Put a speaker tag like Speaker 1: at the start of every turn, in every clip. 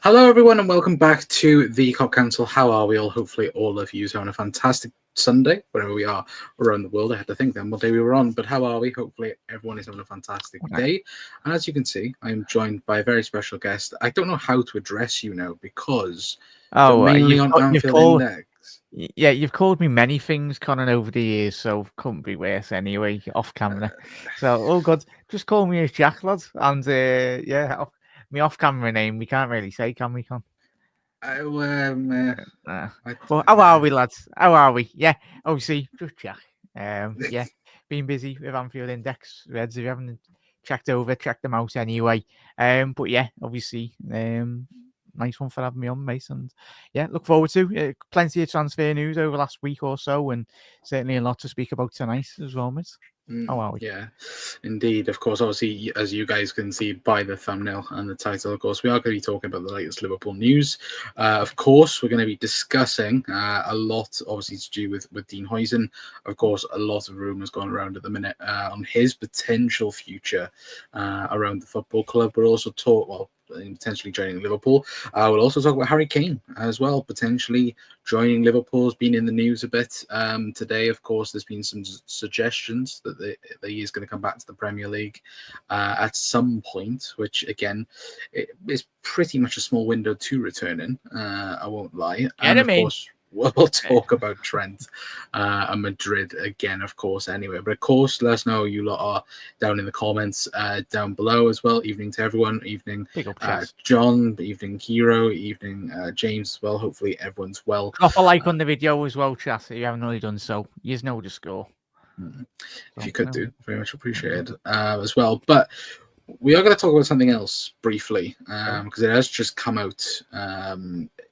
Speaker 1: Hello, everyone, and welcome back to the Cop Council. How are we all? Hopefully, all of you are having a fantastic Sunday, wherever we are around the world. I had to think then what day we were on, but how are we? Hopefully, everyone is having a fantastic day. And as you can see, I am joined by a very special guest. I don't know how to address you now because you're mainly on Anfield Index.
Speaker 2: Yeah, you've called me many things, Conan, over the years, so couldn't be worse anyway, off camera. So, all good. Just call me as Jack, lad. And, my off-camera name, we can't really say, can we, Con? But how are we, lads? How are we? Yeah, obviously, just Jack. Been busy with Anfield Index. Reds, if you haven't checked them out anyway. But yeah, obviously, nice one for having me on, mate. And yeah, look forward to plenty of transfer news over the last week or so, and certainly a lot to speak about tonight as well, mate. How are we?
Speaker 1: Yeah, indeed. Of course, obviously, as you guys can see by the thumbnail and the title, of course, we are going to be talking about the latest Liverpool news. Of course, we're going to be discussing a lot, obviously, to do with Dean Huijsen. Of course, a lot of rumours going around at the minute on his potential future around the football club, but also potentially joining Liverpool. We'll also talk about Harry Kane as well, potentially joining Liverpool. Has been in the news a bit today. Of course, there's been some suggestions that he is going to come back to the Premier League at some point, which again is pretty much a small window to return in. I won't lie. And of course, we'll talk about Trent and Madrid again, of course, anyway. But of course, let us know you lot are down in the comments down below as well. Evening to everyone. Evening, John. Evening, Hero. Evening, James as well. Hopefully, everyone's well.
Speaker 2: Drop a like on the video as well, chat, if you haven't already done so. You know the score.
Speaker 1: If you could do, very much appreciated as well. But we are going to talk about something else briefly because it has just come out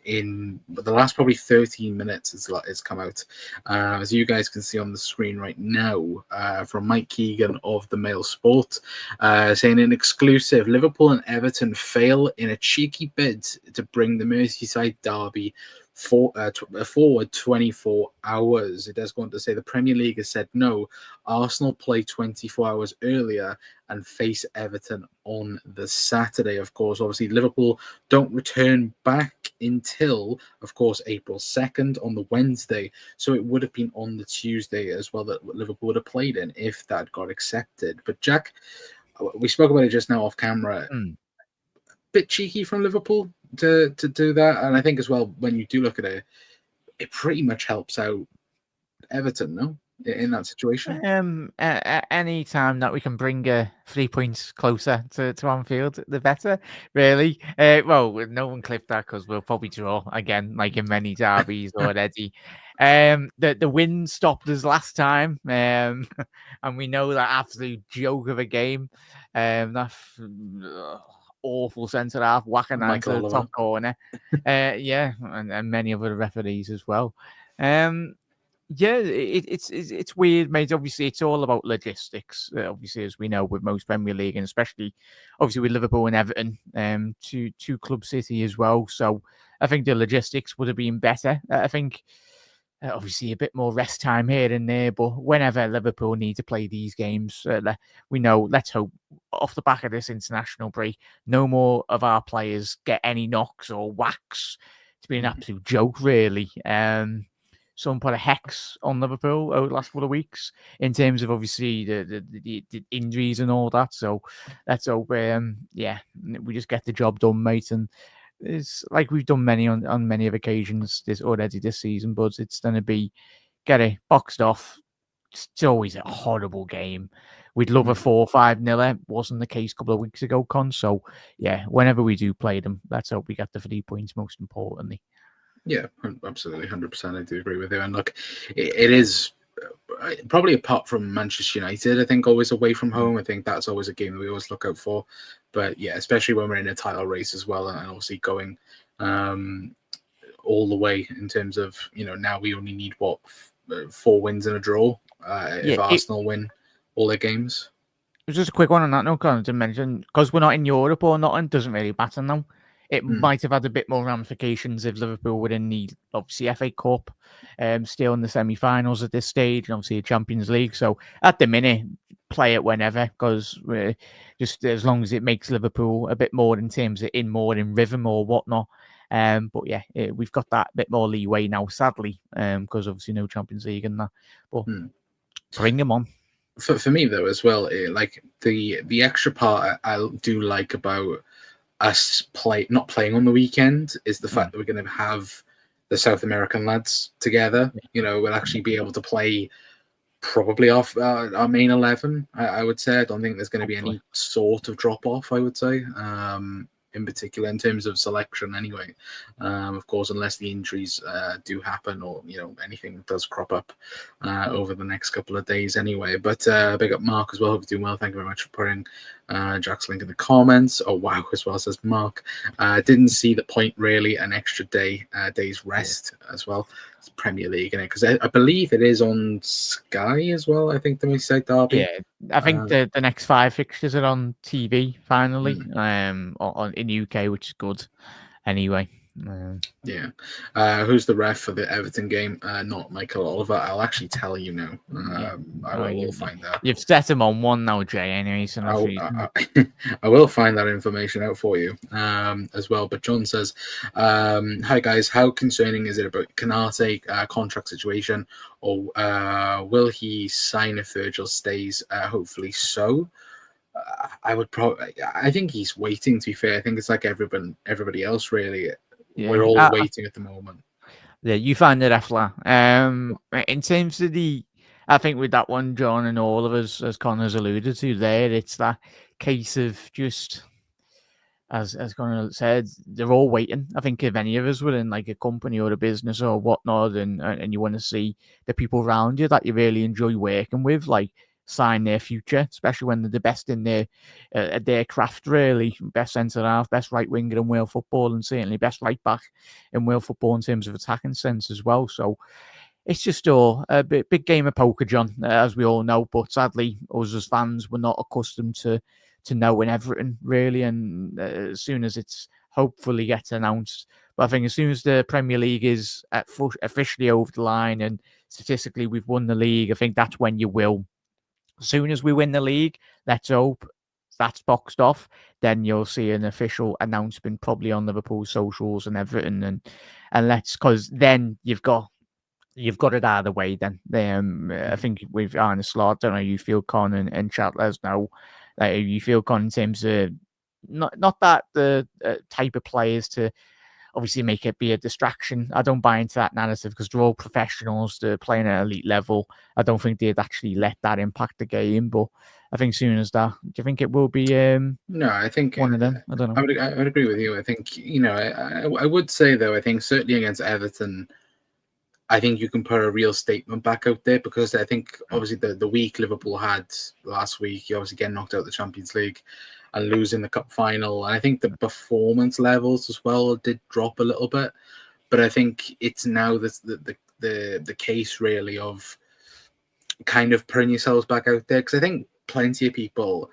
Speaker 1: in the last probably 13 minutes. It's come out as you guys can see on the screen right now from Mike Keegan of the Mail Sport saying an exclusive: Liverpool and Everton fail in a cheeky bid to bring the Merseyside derby forward 24 hours. It does go on to say the Premier League has said no. Arsenal play 24 hours earlier and face Everton on the Saturday. Of course, obviously Liverpool don't return back until, of course, April 2nd on the Wednesday. So it would have been on the Tuesday as well that Liverpool would have played in if that got accepted. But Jack, we spoke about it just now off camera. Bit cheeky from Liverpool to do that, and I think as well when you do look at it, it pretty much helps out Everton, no, in that situation.
Speaker 2: Any time that we can bring 3 points closer to Anfield, the better, really. Well, no one clipped that because we'll probably draw again, like in many derbies already. The wind stopped us last time, and we know that absolute joke of a game. That awful centre half whacking that into the top corner. And many other referees as well. It's weird, mate. Obviously, it's all about logistics. Obviously, as we know, with most Premier League, and especially obviously with Liverpool and Everton, to Club City as well. So I think the logistics would have been better. I think obviously a bit more rest time here and there, but whenever Liverpool need to play these games, we know. Let's hope off the back of this international break, no more of our players get any knocks or whacks. It's been an absolute joke, really. Someone put a hex on Liverpool over the last couple of weeks in terms of obviously the injuries and all that. So let's hope, we just get the job done, mate. And it's like we've done many on many of occasions this season, but it's going to be get it boxed off. It's always a horrible game. We'd love a 4-5-0. Wasn't the case a couple of weeks ago, Con. So yeah, whenever we do play them, let's hope we get the 3 points most importantly.
Speaker 1: Yeah, absolutely, 100%. I do agree with you. And look, it is probably apart from Manchester United, I think always away from home. I think that's always a game that we always look out for. But yeah, especially when we're in a title race as well, and obviously going all the way in terms of, now we only need 4 wins and a draw if Arsenal win all their games.
Speaker 2: It was just a quick one on that note, Colin, to mention, because we're not in Europe or nothing, doesn't really matter now. It might have had a bit more ramifications if Liverpool were in the, obviously, FA Cup, still in the semi-finals at this stage, and obviously the Champions League. So at the minute, play it whenever, because just as long as it makes Liverpool a bit more in terms of more in rhythm or whatnot. But yeah, we've got that bit more leeway now, sadly, because obviously no Champions League and that. But bring them on.
Speaker 1: For me though, as well, like the extra part I do like about us not playing on the weekend is the fact that we're going to have the South American lads together. We'll actually be able to play probably off our main 11. I would say I don't think there's going to be any sort of drop off. I would say. In particular, in terms of selection, anyway. Of course, unless the injuries do happen or anything does crop up over the next couple of days, anyway. But big up Mark as well. Hope you're doing well. Thank you very much for putting Jack's link in the comments. Oh wow, as well, says Mark. Didn't see the point really. An extra day's rest as well. It's Premier League, because I believe it is on Sky as well. I think the Merseyside derby.
Speaker 2: Yeah, I think the next 5 fixtures are on TV finally, in UK, which is good. Anyway.
Speaker 1: Yeah. Who's the ref for the Everton game? Not Michael Oliver. I'll actually tell you now. I will find out.
Speaker 2: You've set him on one now, Jay, anyway. So
Speaker 1: I will find that information out for you as well. But John says, hi guys, how concerning is it about Canate contract situation, or will he sign if Virgil stays? Hopefully so. I think he's waiting, to be fair. I think it's like everybody else, really. Yeah, we're all waiting at the moment.
Speaker 2: Yeah, you find it, Efla. In terms of I think with that one, John, and all of us, as Connor's alluded to there, it's that case of just, as Connor said, they're all waiting. I think if any of us were in like a company or a business or whatnot, and you want to see the people around you that you really enjoy working with, like, sign their future, especially when they're the best in their craft, really. Best centre half, best right winger in world football, and certainly best right back in world football in terms of attacking sense as well. So it's just a big game of poker, John, as we all know. But sadly, us as fans were not accustomed to knowing everything, really. And as soon as it's hopefully gets announced, but I think as soon as the Premier League is officially over the line and statistically we've won the league, I think that's when you will. As soon as we win the league, let's hope that's boxed off, then you'll see an official announcement probably on Liverpool socials and everything, and because then you've got it out of the way. Then I think with Arne Slot, I don't know how you feel, Con, and chat, let us know you feel, Con, in terms of not that the type of players to obviously make it be a distraction. I don't buy into that narrative because they're all professionals. They're playing at elite level. I don't think they'd actually let that impact the game. But I think soon as that, do you think it will be?
Speaker 1: No, I think
Speaker 2: one of them. I don't know.
Speaker 1: I would agree with you. I think I would say though. I think certainly against Everton, I think you can put a real statement back out there, because I think obviously the week Liverpool had last week, you obviously get knocked out of the Champions League and losing the cup final. And I think the performance levels as well did drop a little bit. But I think it's now the case really of kind of putting yourselves back out there, because I think plenty of people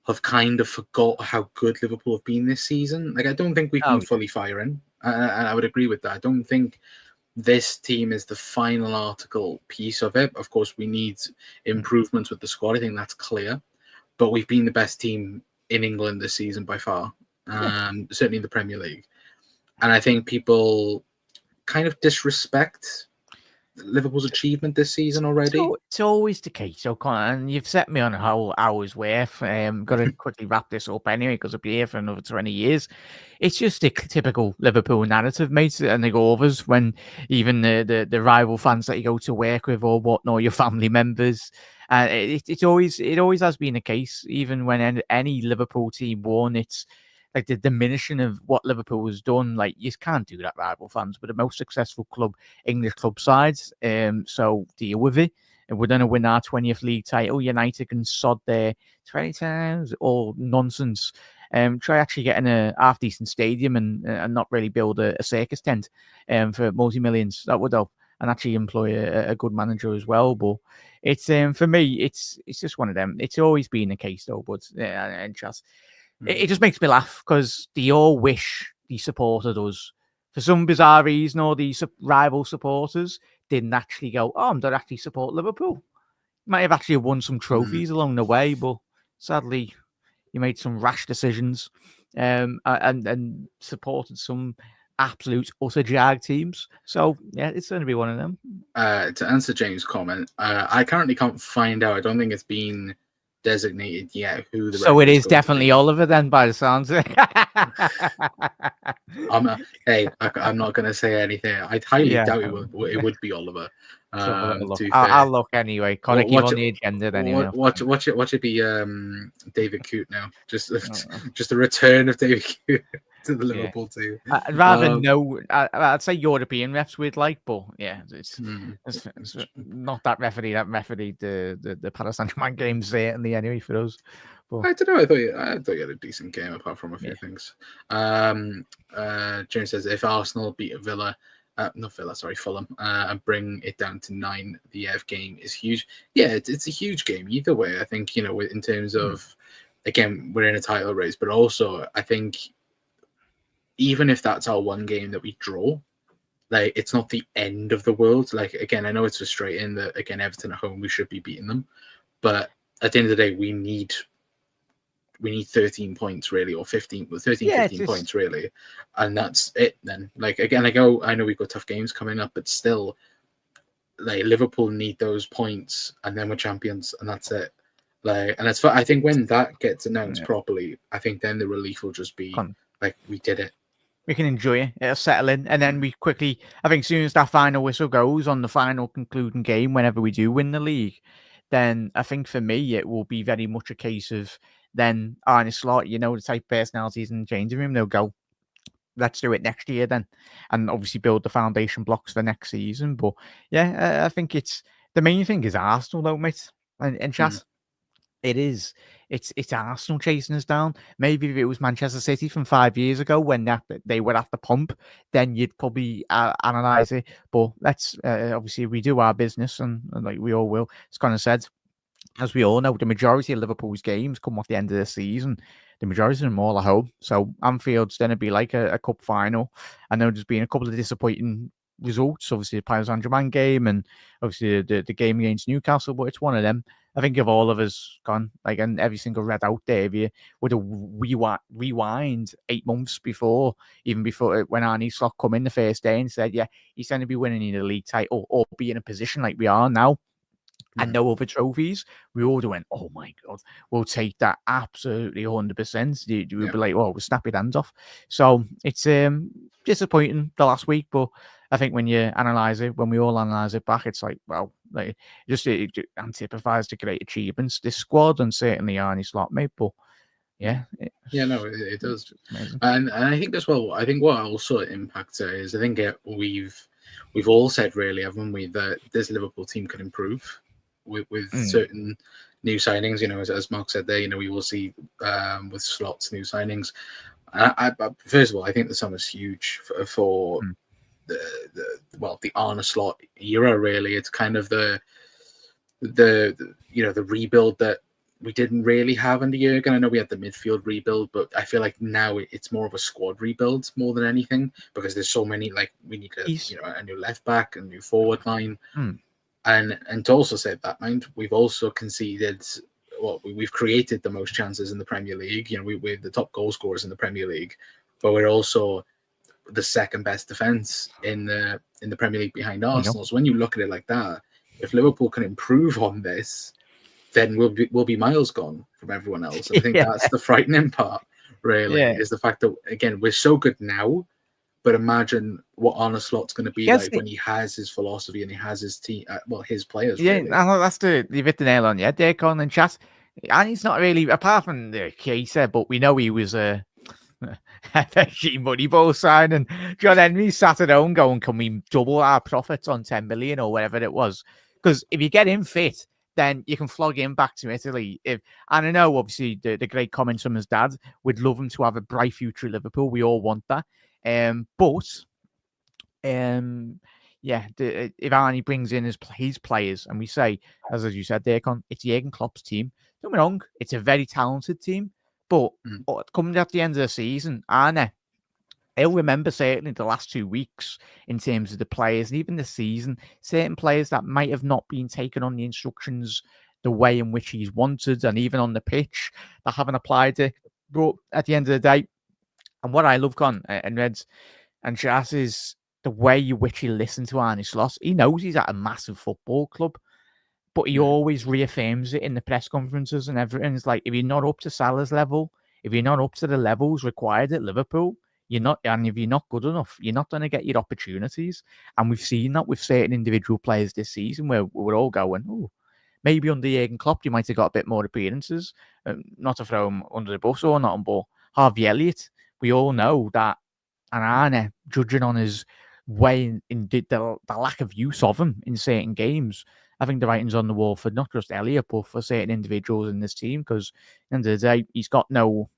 Speaker 1: have kind of forgot how good Liverpool have been this season. Like, I don't think we've been fully firing. And I would agree with that. I don't think this team is the final article piece of it. Of course, we need improvements with the squad. I think that's clear. But we've been the best team in England this season by far, certainly in the Premier League. And I think people kind of disrespect Liverpool's achievement this season already.
Speaker 2: It's always the case, O'Connor, and you've set me on a whole hour's worth. Got to quickly wrap this up anyway, because I'll be here for another 20 years. It's just a typical Liverpool narrative, mate, and they go overs when even the rival fans that you go to work with or whatnot, your family members. It always has been the case, even when any Liverpool team won. It's like the diminishing of what Liverpool has done. Like, you can't do that, rival fans, but the most successful English club sides. So deal with it. And we're going to win our 20th league title. United can sod there 20 times, all nonsense. Try actually getting a half decent stadium and not really build a circus tent for multi-millions. That would help. And actually employ a good manager as well. But it's for me, it's just one of them. It's always been the case though, but and just it just makes me laugh, because they all wish they supported us for some bizarre reason, or these rival supporters didn't actually go, I'm going to actually support Liverpool. might have actually won some trophies along the way, but sadly, he made some rash decisions, and supported some absolute utter jag teams. So yeah, it's going to be one of them.
Speaker 1: To answer James' comment, I currently can't find out. I don't think it's been designated yet who the.
Speaker 2: So it is definitely Oliver then, by the sounds of it.
Speaker 1: I'm not going to say anything. I highly doubt it would be Oliver.
Speaker 2: I'll look anyway. Can't keep on the agenda then.
Speaker 1: Watch it be David Coote now. Just the return of David Coote to the Liverpool team.
Speaker 2: I'd rather I'd say European refs we'd like, but yeah, it's not that referee. That referee the Paris Saint-Germain game certainly anyway for us. But...
Speaker 1: I don't know. I thought you had a decent game apart from a few things. James says if Arsenal beat Fulham, and bring it down to 9, the EF game is huge. Yeah, it's a huge game either way. I think in terms of again we're in a title race, but also I think even if that's our one game that we draw, like it's not the end of the world. Like again, I know it's frustrating that again Everton at home we should be beating them, but at the end of the day we need 13 points really, or 15 points really, and that's it then. Like again, I know we've got tough games coming up, but still, like Liverpool need those points, and then we're champions, and that's it. Like, and that's I think when that gets announced properly, I think then the relief will just be like we did it.
Speaker 2: We can enjoy it. It'll settle in, and then we quickly. I think as soon as that final whistle goes on the final concluding game, whenever we do win the league, then I think for me it will be very much a case of then Arne Slot, the type of personalities in the changing room, they'll go, let's do it next year then, and obviously build the foundation blocks for next season. But yeah, I think it's the main thing is Arsenal though, mate, and chat. It is. It's Arsenal chasing us down. Maybe if it was Manchester City from 5 years ago when they were at the pump, then you'd probably analyse it. But let's obviously we do our business, and like we all will. It's kind of said, as we all know, the majority of Liverpool's games come off the end of the season. The majority of them all at home. So Anfield's going to be like a cup final. I know there's been a couple of disappointing results. Obviously, the Paris Saint-Germain game and obviously the game against Newcastle, but it's one of them. I think if all of us gone, like, and every single red out there, if you would have rewind 8 months before, even before when Arne Slot come in the first day and said, yeah, he's going to be winning the league title or be in a position like we are now and no other trophies, we all went, oh my God, we'll take that absolutely 100%. You would be like, well, we'll snap your hands off. So it's disappointing the last week, but I think when you analyze it, when we all analyze it back, it's like, well, like it anticipates the great achievements this squad and certainly Arne Slot made. But yeah,
Speaker 1: it does. And I think as well, I think what also impacts it is I think we've all said really, haven't we, that this Liverpool team can improve with certain new signings. As Mark said there, we will see with Slot's new signings. I first of all, I think the summer's huge for the Arne Slot era. Really, it's kind of the rebuild that we didn't really have under Jurgen. I know we had the midfield rebuild, but I feel like now it's more of a squad rebuild more than anything because there's so many. Like we need a new left back, a new forward line, and to also say that mind, we've also conceded. Well, we've created the most chances in the Premier League. We're the top goal scorers in the Premier League, but we're also the second best defense in the Premier League behind Arsenal. So when you look at it like that, if Liverpool can improve on this, then we'll be miles gone from everyone else. And I think that's the frightening part, really, is the fact that again we're so good now, but imagine what Arne Slot's going to be like when he has his philosophy and he has his team, his players.
Speaker 2: Yeah,
Speaker 1: really.
Speaker 2: I know that's you've hit the nail on. Yeah, Deacon and chat. And he's not really, apart from the case, but we know he was a FSG Moneyball signing. John Henry sat at home going, can we double our profits on 10 million or whatever it was? Because if you get him fit, then you can flog him back to Italy. And I know, obviously, the great comments from his dad, we'd love him to have a bright future at Liverpool. We all want that. If Arnie brings in his players, and we say, as you said, Deacon, it's Jurgen Klopp's team. Don't get me wrong, it's a very talented team, but coming at the end of the season, Arne, I'll remember certainly the last 2 weeks in terms of the players and even the season, certain players that might have not been taken on the instructions the way in which he's wanted, and even on the pitch that haven't applied it. But at the end of the day, and what I love, Con and Reds and Jas, is the way in which he listened to Arne Slot. He knows he's at a massive football club, but he always reaffirms it in the press conferences and everything. It's like, if you're not up to Salah's level, if you're not up to the levels required at Liverpool, you're not, and if you're not good enough, you're not going to get your opportunities. And we've seen that with certain individual players this season, where we're all going, oh, maybe under Jurgen Klopp, you might have got a bit more appearances. Not to throw him under the bus or not, but Harvey Elliott, we all know that, and Arne, judging on his way in the lack of use of him in certain games, I think the writing's on the wall for not just Elliott, but for certain individuals in this team, because at the end of the day, he's got no...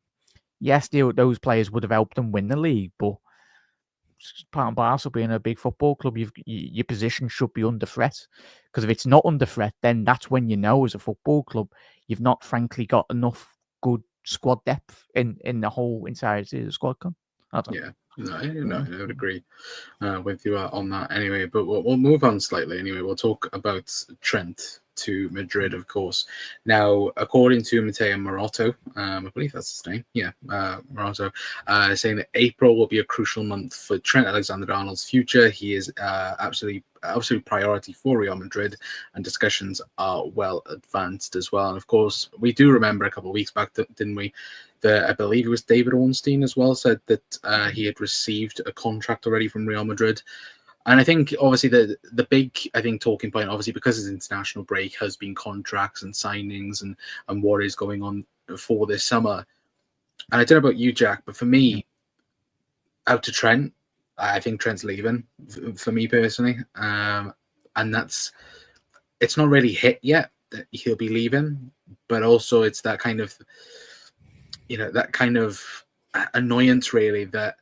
Speaker 2: Yes, those players would have helped them win the league, but part and parcel being a big football club, your position should be under threat. Because if it's not under threat, then that's when you know, as a football club, you've not frankly got enough good squad depth in the whole entirety of the squad.
Speaker 1: Yeah, no, I would agree with you on that anyway. But we'll move on slightly anyway. We'll talk about Trent to Madrid, of course. Now, according to Matteo Moratto, I believe that's his name. Yeah, Moratto, saying that April will be a crucial month for Trent Alexander-Arnold's future. He is absolute priority for Real Madrid, and discussions are well advanced as well. And of course, we do remember a couple of weeks back, didn't we? I believe it was David Ornstein as well, said that he had received a contract already from Real Madrid. And I think, obviously, the big, talking point, obviously, because it's international break, has been contracts and signings and what is going on for this summer. And I don't know about you, Jack, but for me, out to Trent, I think Trent's leaving, for me personally. And it's not really hit yet that he'll be leaving, but also it's that kind of, that kind of annoyance, really, that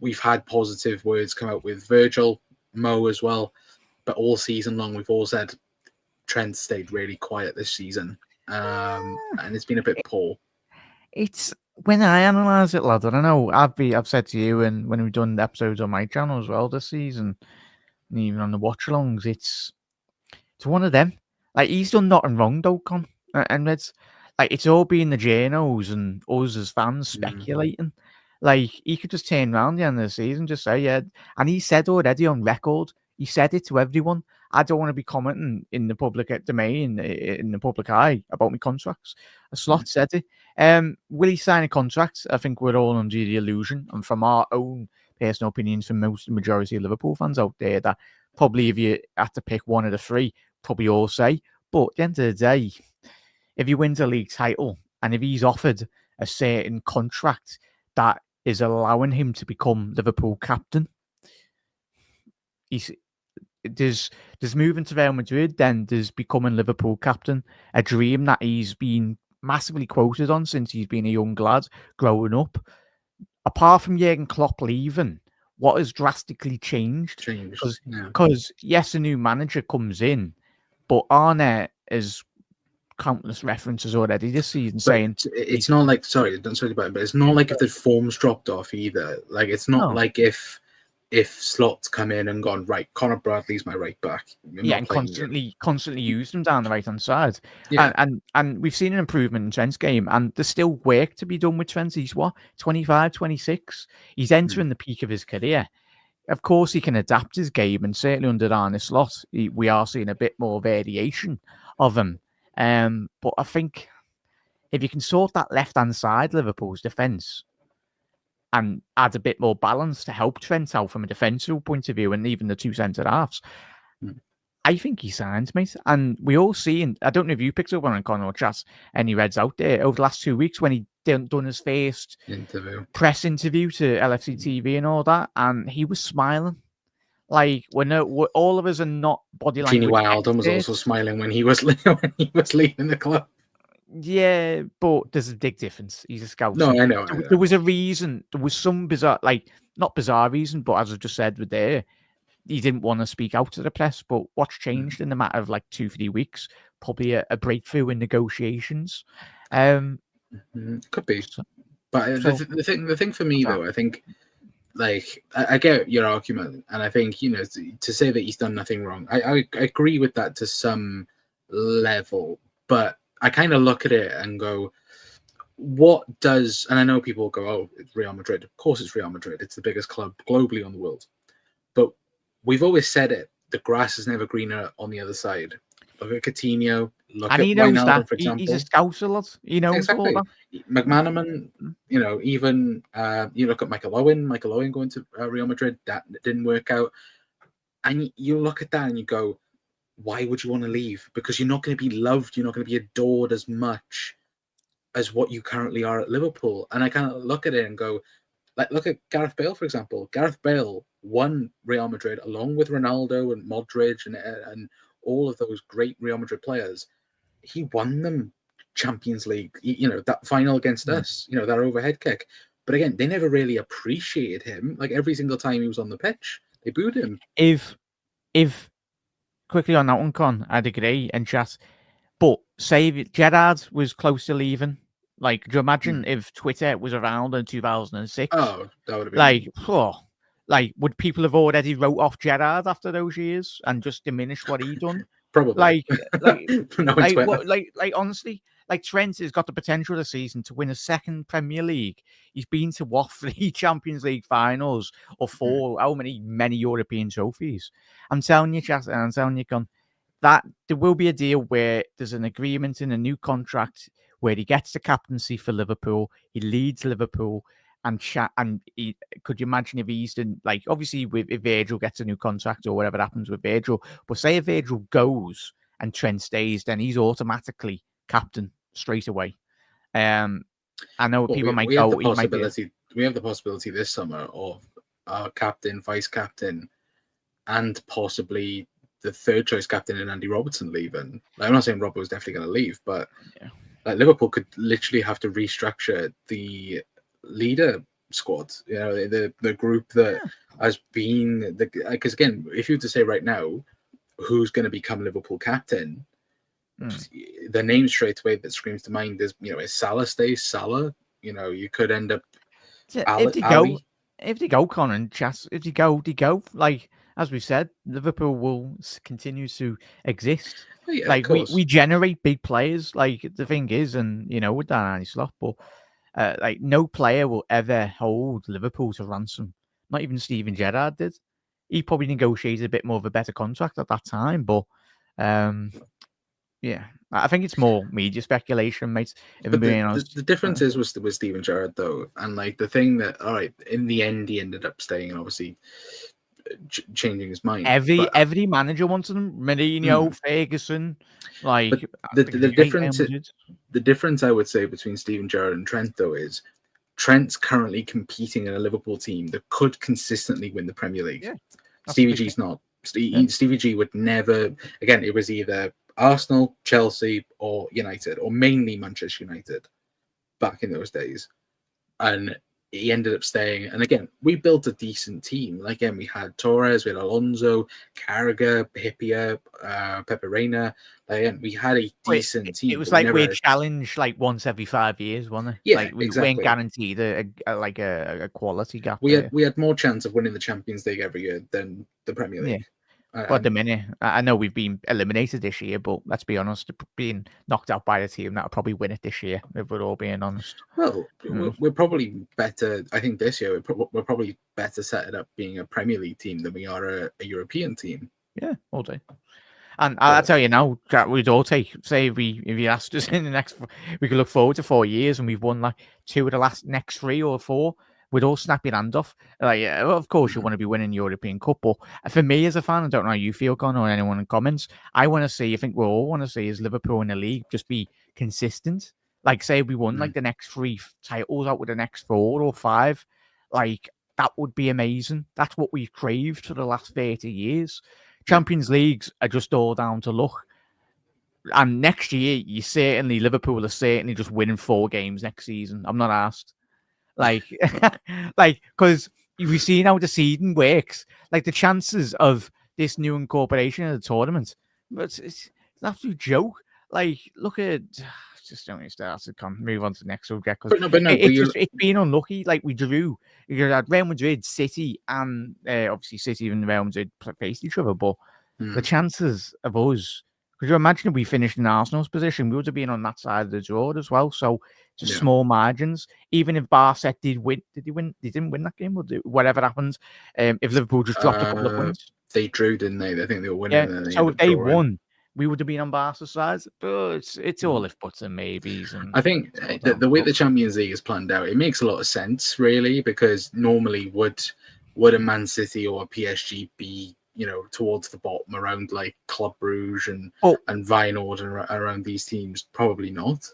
Speaker 1: we've had positive words come out with Virgil, Mo as well, but all season long we've all said Trent stayed really quiet this season, and it's been a bit poor.
Speaker 2: It's when I analyse it, lad. I don't know. I've said to you, and when we've done episodes on my channel as well this season, and even on the watch-alongs, it's one of them. Like, he's done nothing wrong, though, Con, and it's like, it's all been the journos and us as fans speculating. Like, he could just turn around the end of the season, just say, yeah. And he said already on record, he said it to everyone, I don't want to be commenting in the public domain, in the public eye, about my contracts. A Slot said it. Will he sign a contract? I think we're all under the illusion, and from our own personal opinions, from the majority of Liverpool fans out there, that probably if you had to pick one of the three, probably all say. But at the end of the day, if he wins a league title, and if he's offered a certain contract that is allowing him to become Liverpool captain, there's moving to Real Madrid, then there's becoming Liverpool captain, a dream that he's been massively quoted on since he's been a young lad growing up. Apart from Jurgen Klopp leaving, what has drastically changed? Because yes, a new manager comes in, but Arne is countless references already this season saying
Speaker 1: it's not like, sorry, don't say about it, but it's not like if the form's dropped off either. Like, it's not like if Slot's come in and gone, right, Conor Bradley's my right back.
Speaker 2: And constantly used him down the right hand side. And we've seen an improvement in Trent's game, and there's still work to be done with Trent. He's 25, 26. He's entering the peak of his career. Of course, he can adapt his game, and certainly under Arne Slot, we are seeing a bit more variation of him. But I think if you can sort that left-hand side, Liverpool's defence, and add a bit more balance to help Trent out from a defensive point of view, and even the two centre-halves, I think he signs, mate. And we all see, and I don't know if you picked up on it, Conor, or Chas, any Reds out there, over the last 2 weeks when he done his first press interview to LFC TV and all that, and he was smiling. Like, we're all of us are not body language.
Speaker 1: Genie Wijnaldum was also smiling when he was leaving the club.
Speaker 2: Yeah, but there's a big difference. He's a scout.
Speaker 1: No, I know.
Speaker 2: There was a reason. There was some bizarre, not bizarre reason, but as I just said, he didn't want to speak out to the press. But what's changed in the matter of 2-3 weeks? Probably a breakthrough in negotiations.
Speaker 1: Could be. But the thing for me, though, I think like I get your argument, and I think to say that he's done nothing wrong, I agree with that to some level, but I kind of look at it and go, what does? And I know people go, oh, it's Real Madrid. Of course, it's Real Madrid. It's the biggest club globally on the world, but we've always said it. The grass is never greener on the other side. Look at Coutinho. Look
Speaker 2: and
Speaker 1: at
Speaker 2: he knows
Speaker 1: Wijnaldum,
Speaker 2: that.
Speaker 1: for example.
Speaker 2: He's a scouser, lad. He knows all
Speaker 1: Exactly.
Speaker 2: that.
Speaker 1: McManaman, even you look at Michael Owen going to Real Madrid, that didn't work out. And you look at that and you go, why would you want to leave? Because you're not going to be loved. You're not going to be adored as much as what you currently are at Liverpool. And I kind of look at it and go, like, look at Gareth Bale, for example. Gareth Bale won Real Madrid along with Ronaldo and Modric and all of those great Real Madrid players. He won them Champions League, that final against us, that overhead kick. But again, they never really appreciated him. Like every single time he was on the pitch, they booed him.
Speaker 2: If quickly on that one, Con, I'd agree and chat. But say if Gerrard was close to leaving, like, do you imagine if Twitter was around in 2006?
Speaker 1: Oh, that would have been
Speaker 2: would people have already wrote off Gerrard after those years and just diminished what he'd done?
Speaker 1: Probably.
Speaker 2: Honestly, like Trent has got the potential this season to win a second Premier League. He's been to what, 3 Champions League finals or 4? How many European trophies? I'm telling you, chat, and I'm telling you, Con, that there will be a deal where there's an agreement in a new contract where he gets the captaincy for Liverpool, he leads Liverpool, and could you imagine if he's in, like, obviously if Virgil gets a new contract or whatever happens with Virgil, but say if Virgil goes and Trent stays, then he's automatically captain straight away. I know people might go.
Speaker 1: We have the possibility this summer of our captain, vice captain, and possibly the third choice captain in Andy Robertson leaving. Like, I'm not saying Robbo was definitely going to leave, but like Liverpool could literally have to restructure the leader squad. The group that has been because again, if you were to say right now who's going to become Liverpool captain, the name straight away that screams to mind is is Salah stays Salah. You could end up
Speaker 2: if they go Connor and Chas, if they go like as we said, Liverpool will continue to exist. Like we generate big players. Like the thing is, and with that any slot, but like no player will ever hold Liverpool to ransom. Not even Steven Gerrard did. He probably negotiated a bit more of a better contract at that time, but yeah, I think it's more media speculation, mate. If I'm being honest,
Speaker 1: the difference is with Steven Gerrard though, and like the thing that in the end he ended up staying and obviously changing his mind.
Speaker 2: Every manager wanted him. Mourinho, Ferguson, like
Speaker 1: the difference I would say between Steven Gerrard and Trent though is Trent's currently competing in a Liverpool team that could consistently win the Premier League. Yeah, Stevie G's not. Stevie G would never. Again, it was either Arsenal, Chelsea, or United, or mainly Manchester United back in those days, and he ended up staying. And again, we built a decent team. Like, again, we had Torres, we had Alonso, Carragher, Hippier, Pepe Reina. Again, we had a decent team.
Speaker 2: It was like we challenge like once every 5 years, wasn't it?
Speaker 1: Yeah,
Speaker 2: like we
Speaker 1: exactly.
Speaker 2: weren't guaranteed a quality gap.
Speaker 1: We had more chance of winning the Champions League every year than the Premier League.
Speaker 2: Yeah. But at the minute, I know we've been eliminated this year, but let's be honest, being knocked out by a team that'll probably win it this year, if we're all being honest.
Speaker 1: Well, we're probably better. I think this year we're probably better set it up being a Premier League team than we are a European team.
Speaker 2: Yeah, all day. And I'll tell you now, Jack, we'd all take, say if you asked us in the next, we could look forward to 4 years and we've won like 2 of the next 3 or 4. We'd all snap your hand off. Like, of course, you want to be winning the European Cup, but for me as a fan, I don't know how you feel, Con, or anyone in comments. I want to see, I think we all want to see, is Liverpool in the league just be consistent. Like, say we won like the next 3 titles out with the next 4 or 5, like that would be amazing. That's what we've craved for the last 30 years. Champions Leagues are just all down to luck. And next year, Liverpool are certainly just winning 4 games next season. I'm not asked. Like, because we've seen how the seeding works. Like, the chances of this new incorporation of the tournament, it's an absolute joke. Like, look at just don't start to move on to the next subject because it's been unlucky. Like we drew, you had Real Madrid, City, and obviously City and Real Madrid faced each other, but the chances of us. Could you imagine if we finished in Arsenal's position? We would have been on that side of the draw as well. So just small margins. Even if Barca did win, did he win? They didn't win that game. Whatever happens, if Liverpool just dropped a couple of points,
Speaker 1: they drew, didn't they? I think they were winning.
Speaker 2: Yeah. So if they won, we would have been on Barca's side. But it's all if buts and maybes. And
Speaker 1: I think the way the Champions League is planned out, it makes a lot of sense, really, because normally would a Man City or a PSG be towards the bottom around like Club Brugge and Feyenoord and around these teams? Probably not.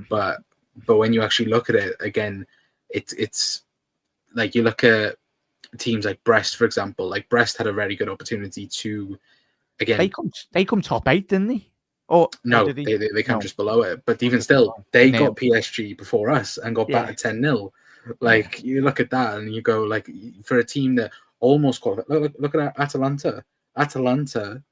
Speaker 1: But when you actually look at it again, it's like you look at teams like Brest, for example. Like Brest had a very good opportunity to again.
Speaker 2: They come top 8, didn't they?
Speaker 1: No, they come just below it. But even still, they got PSG before us and got battered 10-0. Like you look at that and you go like for a team that almost qualified. Look at Atalanta. Atalanta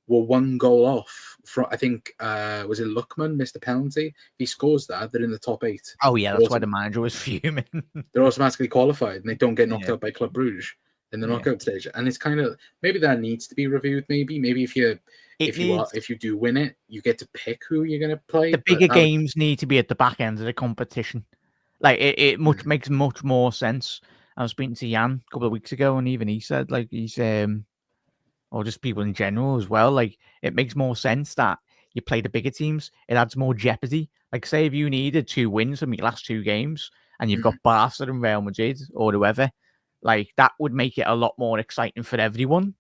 Speaker 1: were 1 goal off from, I think, was it Lookman missed a penalty? If he scores that, they're in the top 8.
Speaker 2: Oh, yeah, that's why the manager was fuming.
Speaker 1: They're automatically qualified and they don't get knocked out by Club Brugge in the knockout stage. And it's kind of, maybe that needs to be reviewed, maybe if you do win it, you get to pick who you're going to play.
Speaker 2: The bigger games need to be at the back end of the competition. Like, it makes much more sense. I was speaking to Jan a couple of weeks ago, and even he said, like, he's, or just people in general as well, like, it makes more sense that you play the bigger teams. It adds more jeopardy. Like, say if you needed 2 wins from your last 2 games, and you've got Barca and Real Madrid, or whoever, like, that would make it a lot more exciting for everyone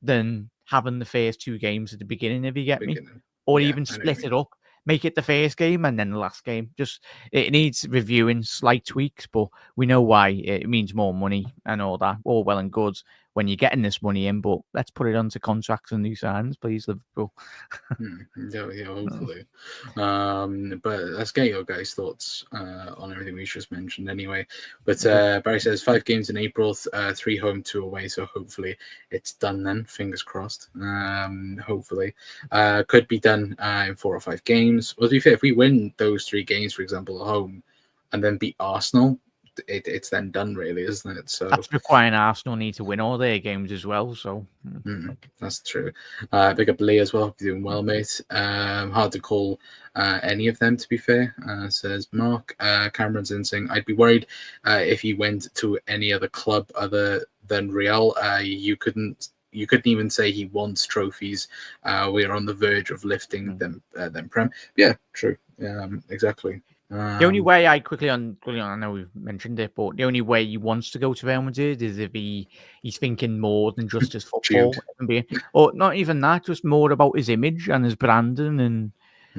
Speaker 2: than having the first 2 games at the beginning, if you get me. Or even split it up. Make it the first game and then the last game. Just it needs reviewing, slight tweaks, but we know why. It means more money and all that. All well and good when you're getting this money in, but let's put it onto contracts and new signings, please, Liverpool.
Speaker 1: Hopefully. But let's get your guys' thoughts on everything we just mentioned anyway. But Barry says 5 games in April, 3 home, 2 away. So hopefully it's done then. Fingers crossed. Hopefully. Could be done in 4 or 5 games. Well, to be fair, if we win those 3 games, for example, at home, and then beat Arsenal, it's then done, really, isn't it? So
Speaker 2: that's requiring Arsenal need to win all their games as well. So
Speaker 1: that's true. Big up Lee as well. You're doing well, mate. Hard to call any of them, to be fair. Says Mark. Cameron's in saying, I'd be worried if he went to any other club other than Real. You couldn't even say he wants trophies. We are on the verge of lifting them Prem. Yeah, true. Exactly.
Speaker 2: The only way I quickly on, I know we've mentioned it, but the only way he wants to go to Real Madrid is if he's thinking more than just his football, or not even that, just more about his image and his branding. And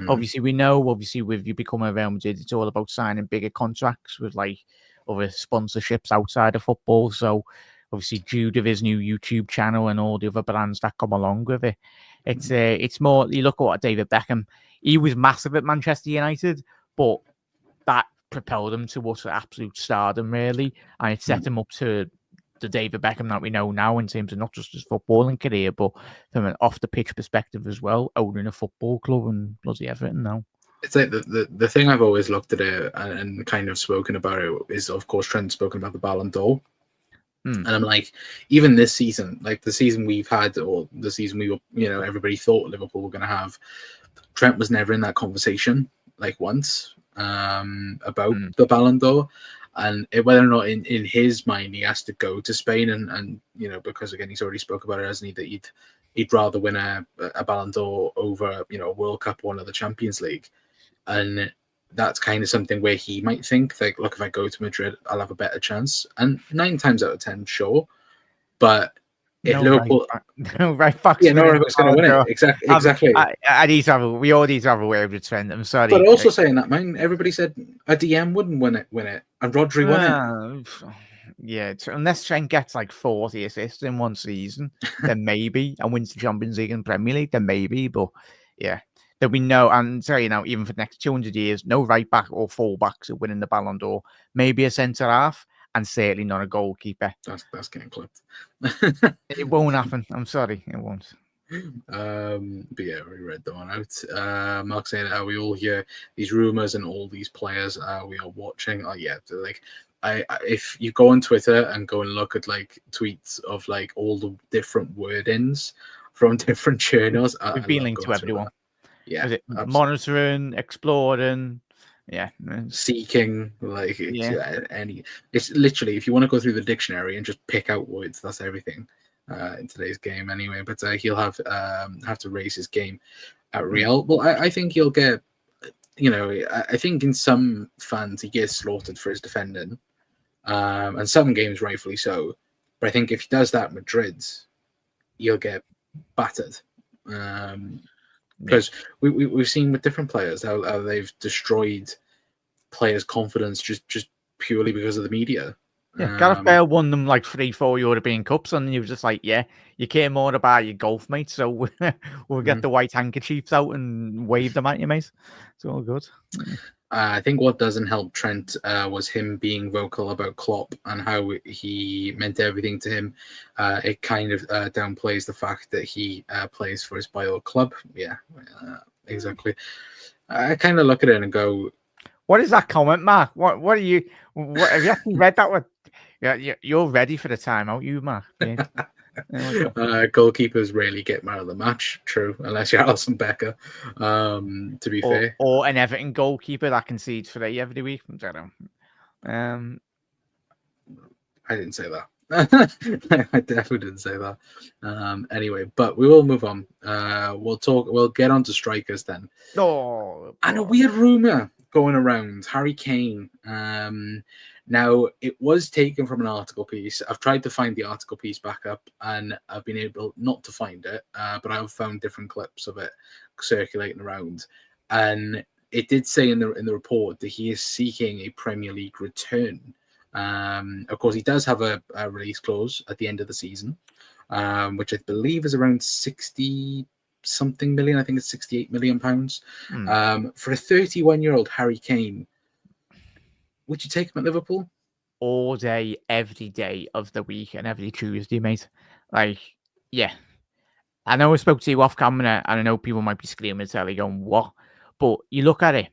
Speaker 2: obviously, we know, with you becoming a Real Madrid, it's all about signing bigger contracts with like other sponsorships outside of football. So obviously, due to his new YouTube channel and all the other brands that come along with it, it's more. You look at what David Beckham, he was massive at Manchester United, but that propelled him towards absolute stardom, really, and it set him up to the David Beckham that we know now in terms of not just his footballing career, but from an off-the-pitch perspective as well, owning a football club and bloody Everton now.
Speaker 1: It's like the thing I've always looked at it and kind of spoken about it is, of course, Trent's spoken about the Ballon d'Or. And I'm like, even this season, like the season we've had, or the season we were, everybody thought Liverpool were going to have, Trent was never in that conversation, like once. About the Ballon d'Or, and whether or not in his mind he has to go to Spain and because again he's already spoke about it, hasn't he, that he'd rather win a Ballon d'Or over a World Cup or another Champions League, and that's kind of something where he might think like, look, if I go to Madrid I'll have a better chance, and 9 times out of 10 sure, but if Liverpool,
Speaker 2: right backs,
Speaker 1: no one was going to win it. Exactly.
Speaker 2: We all need to have a word with Trent. I'm sorry,
Speaker 1: but also saying that, man, everybody said a DM wouldn't win it, and Rodri won it.
Speaker 2: Yeah, unless Trent gets like 40 assists in one season, then maybe, and wins the Champions League and Premier League, then maybe. But yeah, there'll be no, and sorry, even for the next 200 years, no right back or full backs are winning the Ballon d'Or. Maybe a centre half. And certainly not a goalkeeper.
Speaker 1: That's getting clipped.
Speaker 2: It won't happen. I'm sorry, it won't.
Speaker 1: But yeah, we read that one out. Mark saying how we all hear these rumors and all these players we are watching. Oh yeah, like if you go on Twitter and go and look at like tweets of like all the different wordings from different journals,
Speaker 2: We've
Speaker 1: I
Speaker 2: been
Speaker 1: love
Speaker 2: linked
Speaker 1: going
Speaker 2: to
Speaker 1: through
Speaker 2: everyone.
Speaker 1: that. Yeah,
Speaker 2: Was it
Speaker 1: absolutely.
Speaker 2: monitoring, exploring? Yeah,
Speaker 1: Seeking, like it's literally, if you want to go through the dictionary and just pick out words, that's everything in today's game anyway. But he'll have to raise his game at Real. Well, I think he'll get, I think in some fans he gets slaughtered for his defending, and some games rightfully so. But I think if he does that at Madrid, he'll get battered. Because we've seen with different players how they've destroyed players' confidence just purely because of the media.
Speaker 2: Yeah, Gareth Bale won them like 3-4 European Cups, and you were just like, yeah, you care more about your golf, mate. So we'll get the white handkerchiefs out and wave them at you, mate. It's all good.
Speaker 1: I think what doesn't help Trent was him being vocal about Klopp and how he meant everything to him. It kind of downplays the fact that he plays for his bio club. Yeah, exactly. I kind of look at it and go,
Speaker 2: what is that comment, Mark? What are you? What have you actually read that one? Yeah, you're ready for the timeout, you, Mark. Yeah.
Speaker 1: Goalkeepers rarely get man of the match. True, unless you're Alison Becker. To be fair,
Speaker 2: or an Everton goalkeeper that concedes 3 every week. I don't know.
Speaker 1: I didn't say that. I definitely didn't say that. Anyway, but we will move on. We'll get on to strikers then. And a weird rumor going around, Harry Kane. Now it was taken from an article piece. I've tried to find the article piece back up, and I've been able not to find it. But I've found different clips of it circulating around, and it did say in the report that he is seeking a Premier League return. Of course, he does have a release clause at the end of the season, which I believe is around 60-something million. I think it's 68 million pounds. For a 31-year-old Harry Kane, would you take him at Liverpool?
Speaker 2: All day, every day of the week, and every Tuesday, mate. Like, yeah. I know I spoke to you off camera, and I know people might be screaming at telly going, what? But you look at it.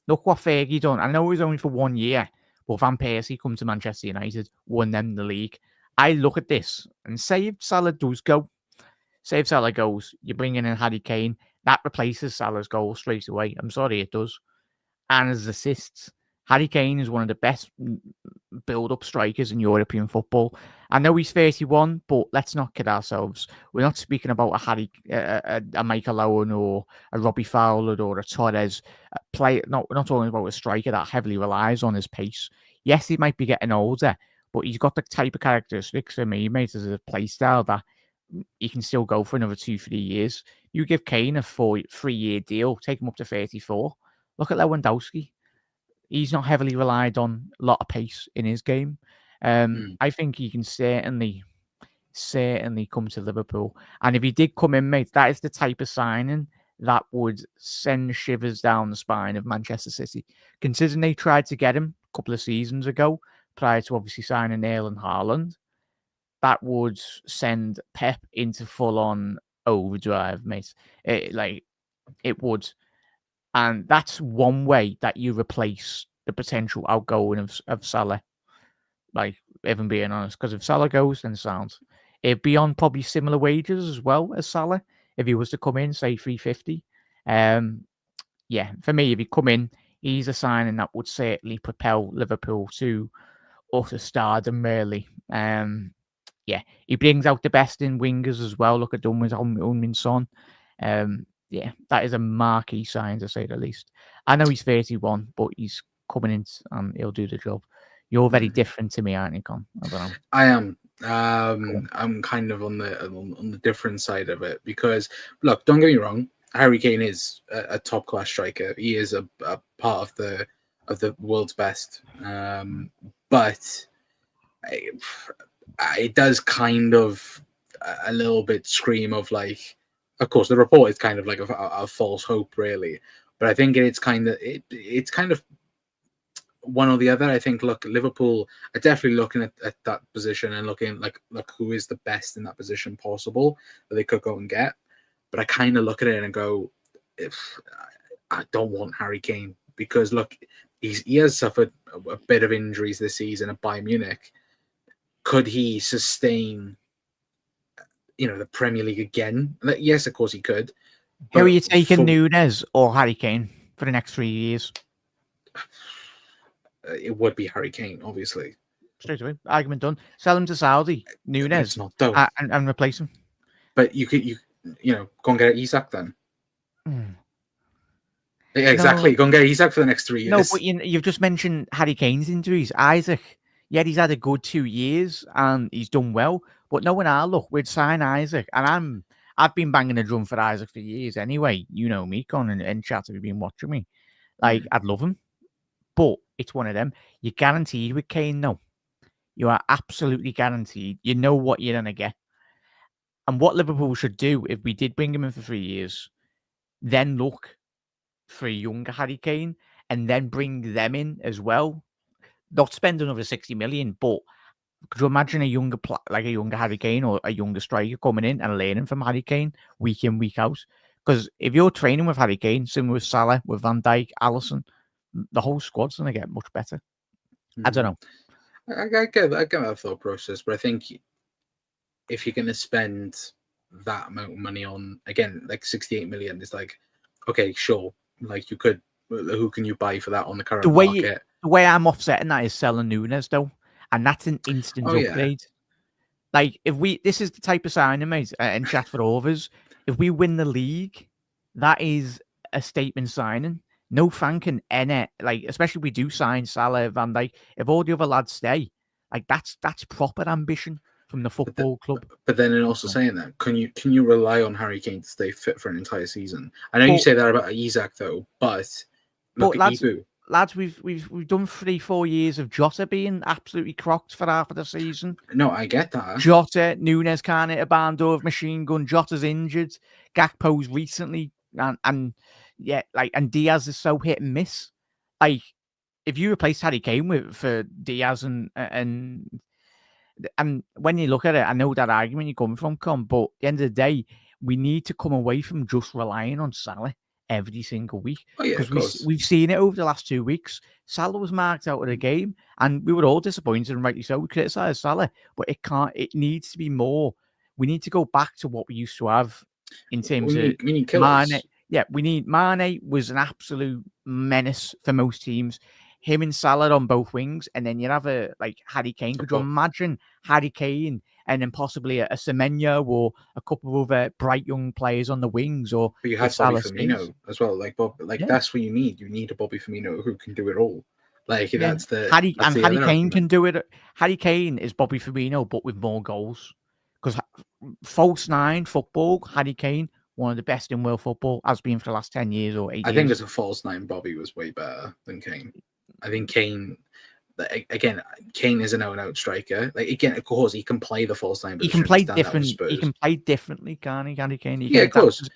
Speaker 2: Look what Fergie done. I know it was only for 1 year, but Van Persie come to Manchester United, won them the league. I look at this, and say if Salah does go, say if Salah goes, you're bringing in Harry Kane, that replaces Salah's goal straight away. I'm sorry, it does. And as assists, Harry Kane is one of the best build-up strikers in European football. I know he's 31, but let's not kid ourselves. We're not speaking about a Michael Owen or a Robbie Fowler or a Torres. We're not talking about a striker that heavily relies on his pace. Yes, he might be getting older, but he's got the type of characteristics for me, mate, as a play style that he can still go for another 2-3 years. You give Kane a 3-year deal, take him up to 34. Look at Lewandowski. He's not heavily relied on a lot of pace in his game. I think he can certainly come to Liverpool. And if he did come in, mate, that is the type of signing that would send shivers down the spine of Manchester City. Considering they tried to get him a couple of seasons ago, prior to obviously signing Erling Haaland, that would send Pep into full-on overdrive, mate. It would. And that's one way that you replace the potential outgoing of Salah. Like, even being honest, because if Salah goes, then sounds. It'd be on probably similar wages as well as Salah if he was to come in, say 350. Yeah, for me, if he come in, he's a signing that would certainly propel Liverpool to utter stardom, really. Yeah, he brings out the best in wingers as well. Look at done with Heung-min Son. Yeah, that is a marquee sign, to say the least. I know he's 31, but he's coming in and he'll do the job. You're very different to me, aren't you, Con? I don't know.
Speaker 1: I am. I'm kind of on the different side of it because, look, don't get me wrong. Harry Kane is a top class striker. He is a part of the world's best. But it does kind of a little bit scream of like. Of course, the report is kind of like a false hope, really. But I think it's kind of one or the other. I think, look, Liverpool are definitely looking at that position and looking like who is the best in that position possible that they could go and get. but I kind of look at it and go, if I don't want Harry Kane, because look, he has suffered a bit of injuries this season at Bayern Munich. Could he sustain, the Premier League again? Yes, of course he could.
Speaker 2: Who are you taking, Núñez or Harry Kane for the next 3 years?
Speaker 1: It would be Harry Kane, obviously.
Speaker 2: Straight away, argument done. Sell him to Saudi, Núñez,
Speaker 1: it's not though,
Speaker 2: and replace him.
Speaker 1: But you could, go and get Isak then. Yeah, exactly. No. Go and get Isak for the next 3 years.
Speaker 2: No, but you've just mentioned Harry Kane's injuries. Isaac, he's had a good 2 years and he's done well. But knowing our luck, we'd sign Isaac, and I've been banging a drum for Isaac for years anyway. You know me, Con, and chat if you've been watching me. Like, I'd love him. But it's one of them. You're guaranteed with Kane, no. You are absolutely guaranteed. You know what you're going to get. And what Liverpool should do, if we did bring him in for 3 years, then look for a younger Harry Kane and then bring them in as well. Not spend another 60 million, but could you imagine a younger Harry Kane or a younger striker coming in and learning from Harry Kane week in, week out? Because if you're training with Harry Kane, similar with Salah, with Van Dijk, Alisson, the whole squad's going to get much better. I don't know.
Speaker 1: I get that thought process, but I think if you're going to spend that amount of money on, again, like 68 million, it's like, okay, sure. Like, you could, who can you buy for that on the current market?
Speaker 2: The way I'm offsetting that is selling Núñez, though. And that's an instant upgrade. Yeah. Like, this is the type of signing, mate, and chat for all of us. If we win the league, that is a statement signing. No thanking any, like, especially if we do sign Salah, Van Dijk. If all the other lads stay, like, that's proper ambition from the football club.
Speaker 1: But then, in also saying that, can you rely on Harry Kane to stay fit for an entire season? I know you say that about Isak though, but look at Ibu.
Speaker 2: Lads, we've done 3-4 years of Jota being absolutely crocked for half of the season.
Speaker 1: No, I get that.
Speaker 2: Jota, Núñez can't hit a barn door of machine gun. Jota's injured. Gakpo's recently, and Diaz is so hit and miss. Like, if you replace Harry Kane for Diaz and when you look at it, I know that argument you're coming from, Con, but at the end of the day, we need to come away from just relying on Salah every single week. Because we've seen it over the last 2 weeks. Salah was marked out of the game, and we were all disappointed, and rightly so. We criticised Salah, but it needs to be more. We need to go back to what we used to have in terms of Mane. Yeah, we need Mane was an absolute menace for most teams. Him and Salah on both wings, and then you'd have Harry Kane. Could you imagine Harry Kane and then possibly a Semenyo or a couple of other bright young players on the wings? But
Speaker 1: you have Bobby Firmino as well. That's what you need. You need a Bobby Firmino who can do it all. That's the
Speaker 2: Harry Kane can do it. Harry Kane is Bobby Firmino, but with more goals. Because false nine football, Harry Kane, one of the best in world football, has been for the last 10 years or 8 years.
Speaker 1: I think as a false nine, Bobby was way better than Kane. I think Kane is an out-and-out striker. Of course, he can play the false nine.
Speaker 2: He can play different. He can play differently, can't he? Kane?
Speaker 1: Yeah, of course.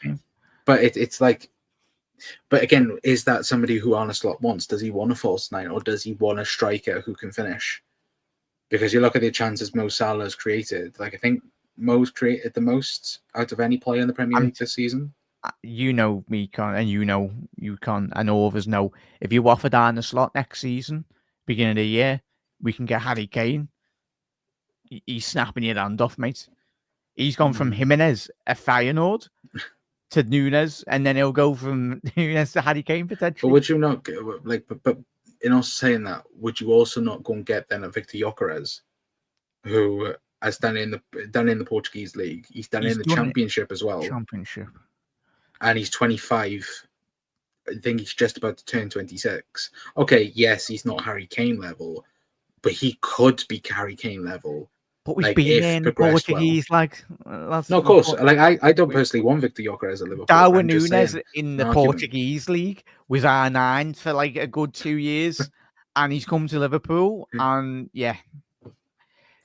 Speaker 1: But it's like, but again, is that somebody who Arne Slot wants? Does he want a false nine, or does he want a striker who can finish? Because you look at the chances Mo Salah has created. I think Mo's created the most out of any player in the Premier League this season.
Speaker 2: You know me, Con, and you can, and all of us know. If you offer down the slot next season, beginning of the year, we can get Harry Kane. He's snapping your hand off, mate. He's gone from Jimenez, a Feyenoord, to Núñez, and then he'll go from Núñez to Harry Kane potentially.
Speaker 1: But would you not but in also saying that, would you also not go and get then a Victor Gyökeres, who has done in the Portuguese league? He's done in the Championship as well. And he's 25. I think he's just about to turn 26. Okay, yes, he's not Harry Kane level, but he could be Harry Kane level.
Speaker 2: But we've been in Portuguese,
Speaker 1: no, of course. I don't personally want Victor Gyökeres at Liverpool.
Speaker 2: Darwin Núñez in the Portuguese league was R9 for a good 2 years, and he's come to Liverpool, and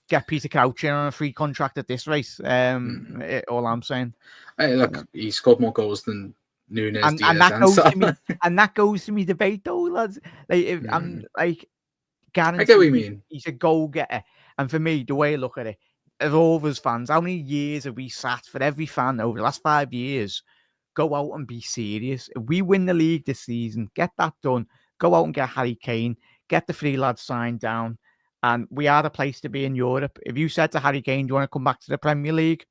Speaker 2: get Peter Crouch in on a free contract at this race. All I'm saying.
Speaker 1: Hey, look, he scored more goals than Núñez,
Speaker 2: and that goes to me debate though, lads. I'm
Speaker 1: guaranteed. I get what you mean.
Speaker 2: He's a goal getter, and for me, the way I look at it, of all of us fans, how many years have we sat for every fan over the last 5 years? Go out and be serious. If we win the league this season, get that done. Go out and get Harry Kane, get the 3 lads signed down, and we are the place to be in Europe. If you said to Harry Kane, do you want to come back to the Premier League?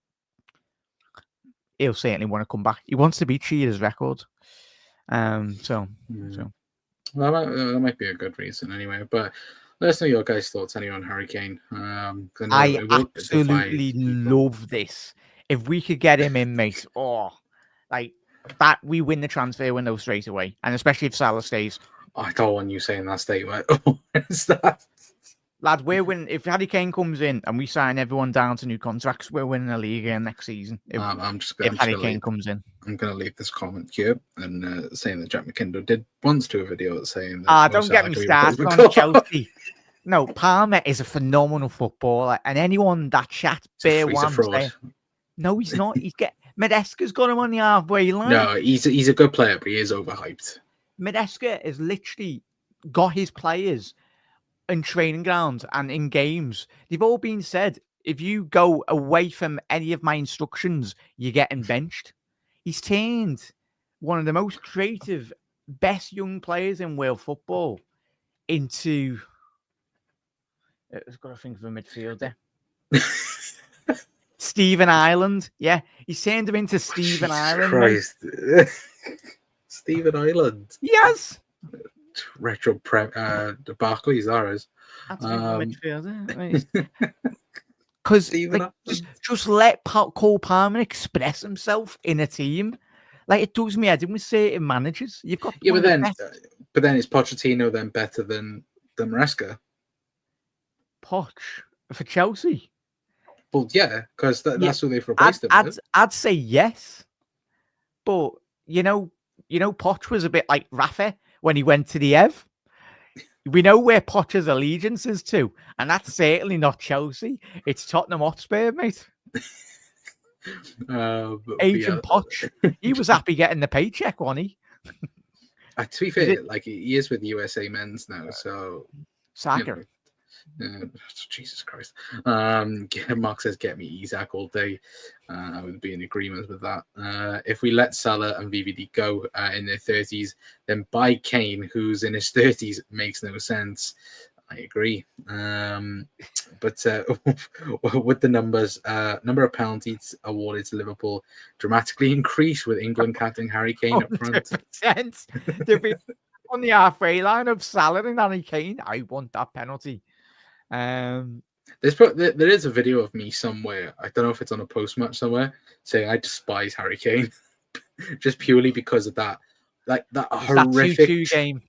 Speaker 2: He'll certainly want to come back. He wants to beat Shearer's record. So.
Speaker 1: Well, that might be a good reason anyway. But let us know your guys' thoughts anyway on Harry Kane.
Speaker 2: I absolutely love this. If we could get him in, mate, like that, we win the transfer window straight away, and especially if Salah stays.
Speaker 1: I don't want you saying that statement. What is that?
Speaker 2: Lad, we're winning. If Harry Kane comes in and we sign everyone down to new contracts, we're winning the league again next season. If Harry Kane comes in.
Speaker 1: I'm going to leave this comment here and saying that Jack McKinder did once do a video saying that.
Speaker 2: Don't get me started on Chelsea. No, Palmer is a phenomenal footballer, and anyone that chat bare one say, no, he's not. Medeska's got him on the halfway line.
Speaker 1: No, he's a good player, but he is overhyped.
Speaker 2: Medeska has literally got his players in training grounds and in games. They've all been said, if you go away from any of my instructions, you're getting benched. He's turned one of the most creative, best young players in world football into... I've got to think of a midfielder. Stephen Ireland. Yeah, he's turned him into Stephen Ireland.
Speaker 1: Christ. Stephen Ireland.
Speaker 2: Yes.
Speaker 1: Retro the Barclays, that is.
Speaker 2: That's midfielder. Because just let Cole Palmer express himself in a team. Like, it does me head in with certain managers. You've got
Speaker 1: but then is Pochettino then better than Maresca?
Speaker 2: Poch for Chelsea?
Speaker 1: Well, yeah, because that's who they've replaced him with.
Speaker 2: I'd say yes, but you know, Poch was a bit like Rafa when he went to the Ev. We know where Poch's allegiance is to, and that's certainly not Chelsea. It's Tottenham Hotspur, mate. Agent Poch, he was happy getting the paycheck, wasn't he?
Speaker 1: To be fair, like he is with USA Men's now, so
Speaker 2: Saka.
Speaker 1: Jesus Christ. Mark says, get me Isak all day. I would be in agreement with that. If we let Salah and VVD go in their 30s, then buy Kane, who's in his 30s, makes no sense. I agree. But with the numbers, number of penalties awarded to Liverpool dramatically increased with England captain Harry Kane up front.
Speaker 2: 100%. They'll be on the halfway line of Salah and Harry Kane. I want that penalty. There
Speaker 1: is a video of me somewhere. I don't know if it's on a post match somewhere saying I despise Harry Kane just purely because of that, like that horrific
Speaker 2: game.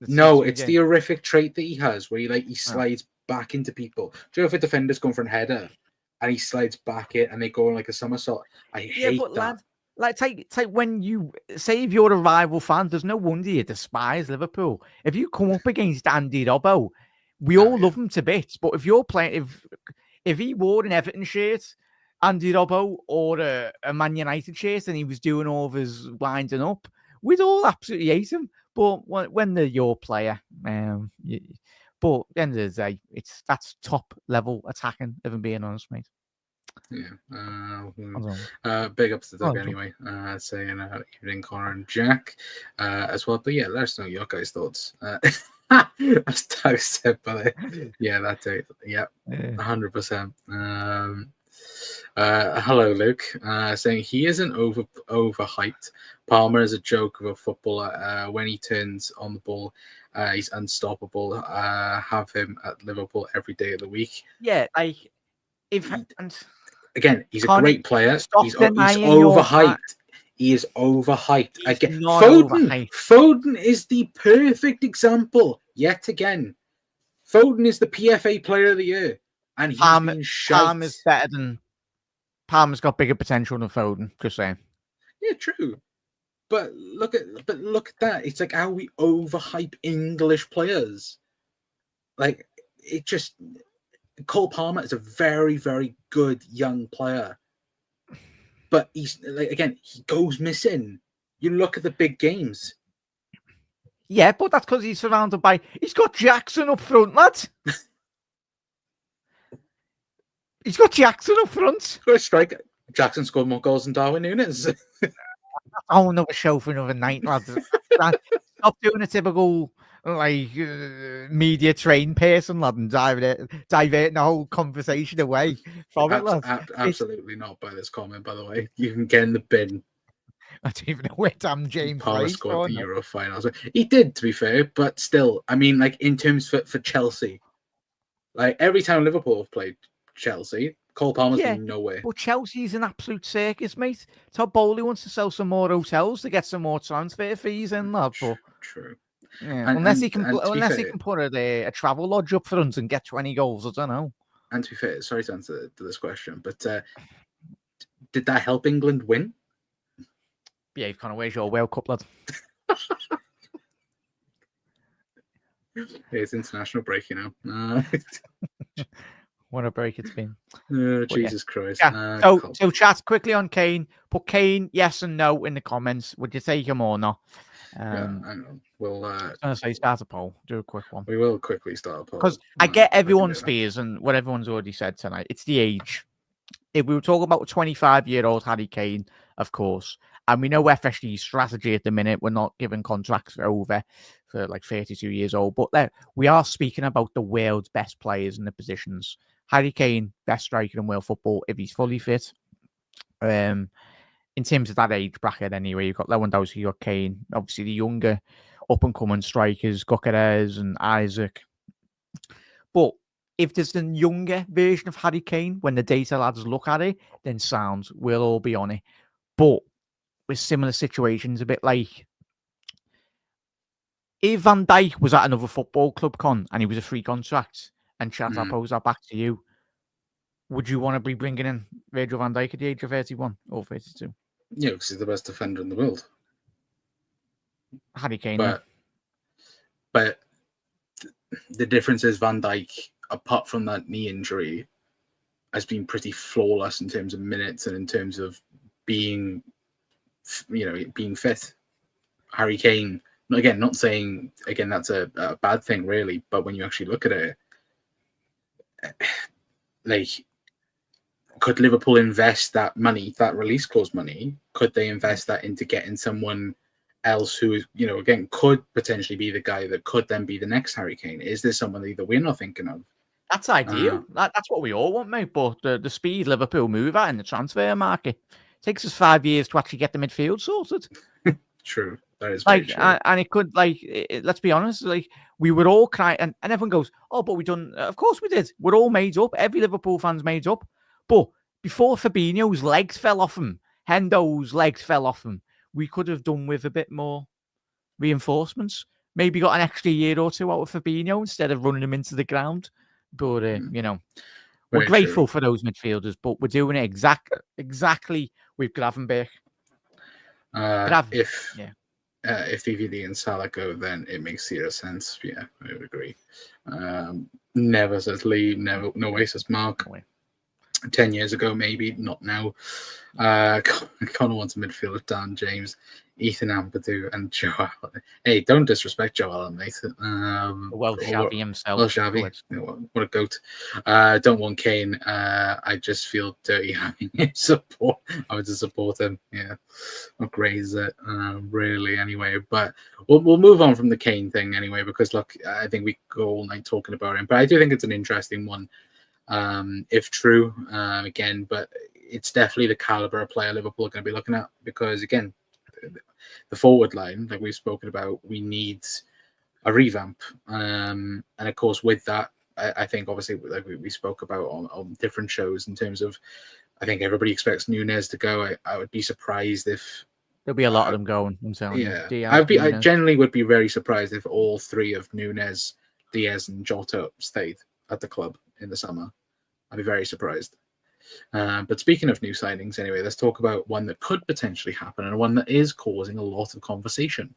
Speaker 1: No, it's the horrific trait that he has where he slides back into people. Do you know if a defender's going for a header and he slides back it and they go on like a somersault? I hate that.
Speaker 2: Lad, like take when you say if you're a rival fan, there's no wonder you despise Liverpool. If you come up against Andy Robbo, we all love him to bits, but if you're playing, if he wore an Everton shirt, Andy Robbo, or a Man United shirt, and he was doing all of his winding up, we'd all absolutely hate him. But when they're your player, but at the end of the day, that's top level attacking. If I'm being honest, mate.
Speaker 1: Yeah. Big ups to Doug anyway. Saying evening, Connor and Jack as well. But yeah, let us know your guys' thoughts. As Doug said, but yeah, that's it. Yeah, 100%. Hello, Luke. Saying he isn't overhyped. Palmer is a joke of a footballer. When he turns on the ball, he's unstoppable. Have him at Liverpool every day of the week.
Speaker 2: Yeah, like
Speaker 1: again, he's a great player. He's overhyped. He is overhyped. Again, Foden is the perfect example. Yet again, Foden is the PFA Player of the Year, and he's been shite.
Speaker 2: Palmer's better than Palmer's got bigger potential than Foden. Just saying.
Speaker 1: Yeah, true. But look at that. It's like how we overhype English players. Like Cole Palmer is a very, very good young player. But he's he goes missing. You look at the big games.
Speaker 2: Yeah, but that's because he's surrounded by. He's got Jackson up front, lad. He's got Jackson up front.
Speaker 1: Got a striker. Jackson scored more goals than Darwin Núñez.
Speaker 2: Oh, another show for another night, lads. Stop doing a typical media trained person, lad, and diverting the whole conversation away from it, lad.
Speaker 1: Absolutely not by this comment, by the way. You can get in the bin.
Speaker 2: I don't even know where damn James
Speaker 1: Palmer
Speaker 2: plays
Speaker 1: scored
Speaker 2: for,
Speaker 1: the
Speaker 2: no.
Speaker 1: Euro finals. He did, to be fair, but still, I mean, like in terms for Chelsea, like every time Liverpool have played Chelsea, Cole Palmer's been nowhere.
Speaker 2: But Chelsea's an absolute circus, mate. Todd Bowley wants to sell some more hotels to get some more transfer fees in, lad. But
Speaker 1: true.
Speaker 2: Yeah, unless he can put a travel lodge up front and get 20 goals, I don't know.
Speaker 1: And to be fair, sorry to answer to this question, but did that help England win?
Speaker 2: Yeah, Connor, where's your World Cup, lad?
Speaker 1: It's international break, you know.
Speaker 2: What a break it's been.
Speaker 1: Jesus Christ.
Speaker 2: Yeah. So chat quickly on Kane. Put Kane, yes and no in the comments. Would you take him or not?
Speaker 1: Yeah, I know. We'll
Speaker 2: I was going to say start a poll. Do a quick one.
Speaker 1: We will quickly start a poll.
Speaker 2: Because I get everyone's fears and what everyone's already said tonight. It's the age. If we were talking about 25-year-old Harry Kane, of course, and we know FSG's strategy at the minute, we're not giving contracts over for like 32 years old, but we are speaking about the world's best players in the positions. Harry Kane, best striker in world football if he's fully fit. In terms of that age bracket anyway, you've got Lewandowski, you've got Kane, obviously the younger up-and-coming strikers, Gyökeres and Isaac. But if there's the younger version of Harry Kane, when the data lads look at it, then sounds, we'll all be on it. But with similar situations, a bit like if Van Dijk was at another football club, Con, and he was a free contract, and chat, I'll pose that back to you, would you want to be bringing in Virgil van Dijk at the age of 31 or 32?
Speaker 1: Yeah, because he's the best defender in the world.
Speaker 2: Harry Kane.
Speaker 1: But the difference is Van Dijk, apart from that knee injury, has been pretty flawless in terms of minutes and in terms of being fit. Harry Kane, again, not saying that's a bad thing really, but when you actually look at it, like, could Liverpool invest that money, that release clause money? Could they invest that into getting someone else who is, again, could potentially be the guy that could then be the next Harry Kane? Is there someone that we're not thinking of?
Speaker 2: That's ideal. That's what we all want, mate. But the speed Liverpool move at in the transfer market takes us 5 years to actually get the midfield sorted.
Speaker 1: True. That is very true.
Speaker 2: And it could, let's be honest, we were all crying, and everyone goes, oh, but we done, of course we did. We're all made up. Every Liverpool fan's made up. But before Fabinho's legs fell off him, Hendo's legs fell off him, we could have done with a bit more reinforcements. Maybe got an extra year or two out of Fabinho instead of running him into the ground. But, we're grateful for those midfielders, but we're doing it exactly with Gravenberch.
Speaker 1: If VVD and Salah go, then it makes zero sense. Yeah, I would agree. Never says Lee, no way says Mark. 10 years ago, maybe, not now. Connor wants a midfielder, Dan James, Ethan Ampadu, and Joe Allen. Hey, don't disrespect Joe Allen, mate.
Speaker 2: Xavi himself.
Speaker 1: Well, Xavi, what a goat. Don't want Kane. I just feel dirty having him support. I would just support him. Yeah, not great, is it? Really, anyway. But we'll move on from the Kane thing anyway, because look, I think we go all night talking about him. But I do think it's an interesting one. If true, again, but it's definitely the caliber of player Liverpool are going to be looking at, because again, the forward line, like we've spoken about, we need a revamp, and of course with that, I think obviously like we spoke about on different shows in terms of, I think everybody expects Núñez to go. I would be surprised if
Speaker 2: there'll be a lot of them going. I'm telling you.
Speaker 1: I generally would be very surprised if all three of Núñez, Diaz, and Jota stayed at the club in the summer. I'd be very surprised. But speaking of new signings, anyway, let's talk about one that could potentially happen and one that is causing a lot of conversation.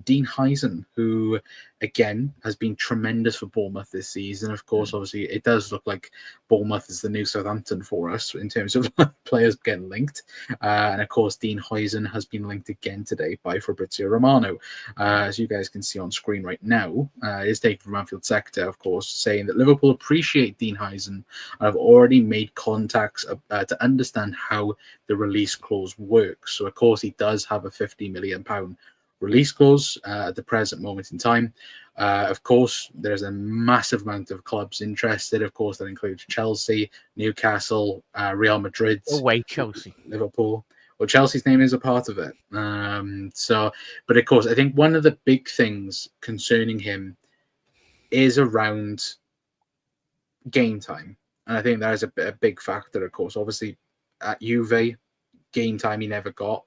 Speaker 1: Dean Huijsen, who, again, has been tremendous for Bournemouth this season. Of course, obviously, it does look like Bournemouth is the new Southampton for us in terms of players getting linked. And, of course, Dean Huijsen has been linked again today by Fabrizio Romano. As you guys can see on screen right now, it is taken from Anfield Sector, of course, saying that Liverpool appreciate Dean Huijsen and have already made contacts to understand how the release clause works. So, of course, he does have a £50 million release clause at the present moment in time. Of course, there's a massive amount of clubs interested. Of course, that includes Chelsea, Newcastle, Real Madrid,
Speaker 2: Chelsea,
Speaker 1: Liverpool. Well, Chelsea's name is a part of it. But of course, I think one of the big things concerning him is around game time. And I think that is a big factor, of course. Obviously, at Juve, game time he never got,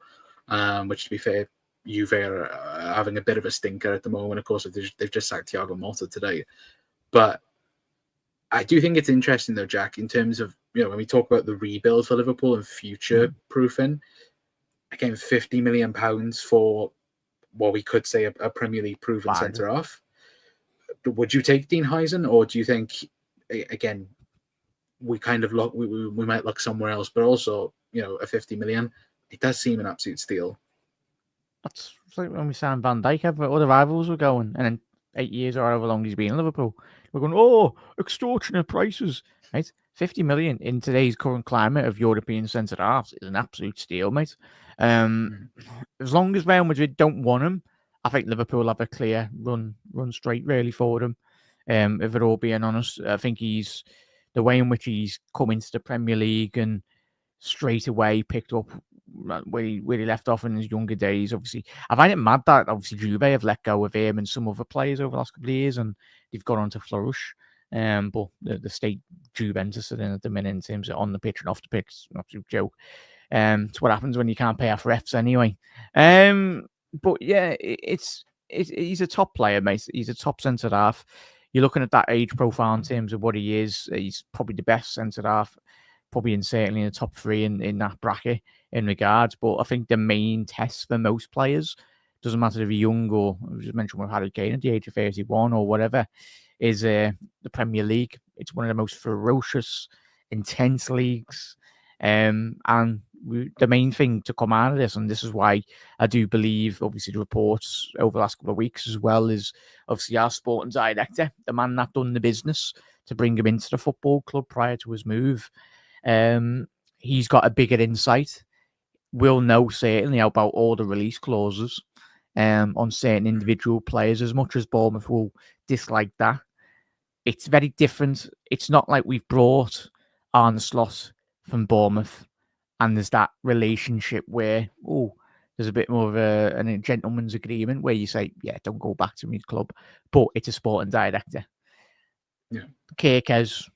Speaker 1: which, to be fair, Juve are having a bit of a stinker at the moment. Of course, they've just sacked Thiago Motta today. But I do think it's interesting, though, Jack, in terms of, when we talk about the rebuild for Liverpool and future-proofing, again, £50 million for what we could say a Premier League proven centre-half. Would you take Dean Huijsen, or do you think, again, we kind of look, we might look somewhere else, but also, a 50 million, it does seem an absolute steal.
Speaker 2: That's like when we signed Van Dijk, other rivals were going, and in 8 years or however long he's been in Liverpool, we're going, oh, extortionate prices, right? 50 million in today's current climate of European centre halves is an absolute steal, mate. As long as Real Madrid don't want him, I think Liverpool have a clear run straight really for him. If we're all being honest, I think he's the way in which he's come into the Premier League and straight away picked up where he left off in his younger days. Obviously, I find it mad that obviously Juve have let go of him and some other players over the last couple of years, and they've gone on to flourish. But the state Juventus are in at the minute in terms of on the pitch and off the pitch, it's an absolute joke. It's what happens when you can't pay off refs anyway. But yeah, he's a top player, mate. He's a top centre half. You're looking at that age profile in terms of what he is. He's probably the best centre half, probably certainly in the top three in that bracket in regards. But I think the main test for most players, doesn't matter if you're young or, I just mentioned with Harry Kane at the age of 31 or whatever, is the Premier League. It's one of the most ferocious, intense leagues. And the main thing to come out of this, and this is why I do believe, obviously, the reports over the last couple of weeks as well, is obviously our sporting director, the man that done the business to bring him into the football club prior to his move. He's got a bigger insight. We'll know certainly about all the release clauses on certain individual players, as much as Bournemouth will dislike that. It's very different. It's not like we've brought Arne Slot from Bournemouth and there's that relationship where, there's a bit more of a gentleman's agreement where you say, yeah, don't go back to my club. But it's a sporting director.
Speaker 1: Yeah.
Speaker 2: Kirkes,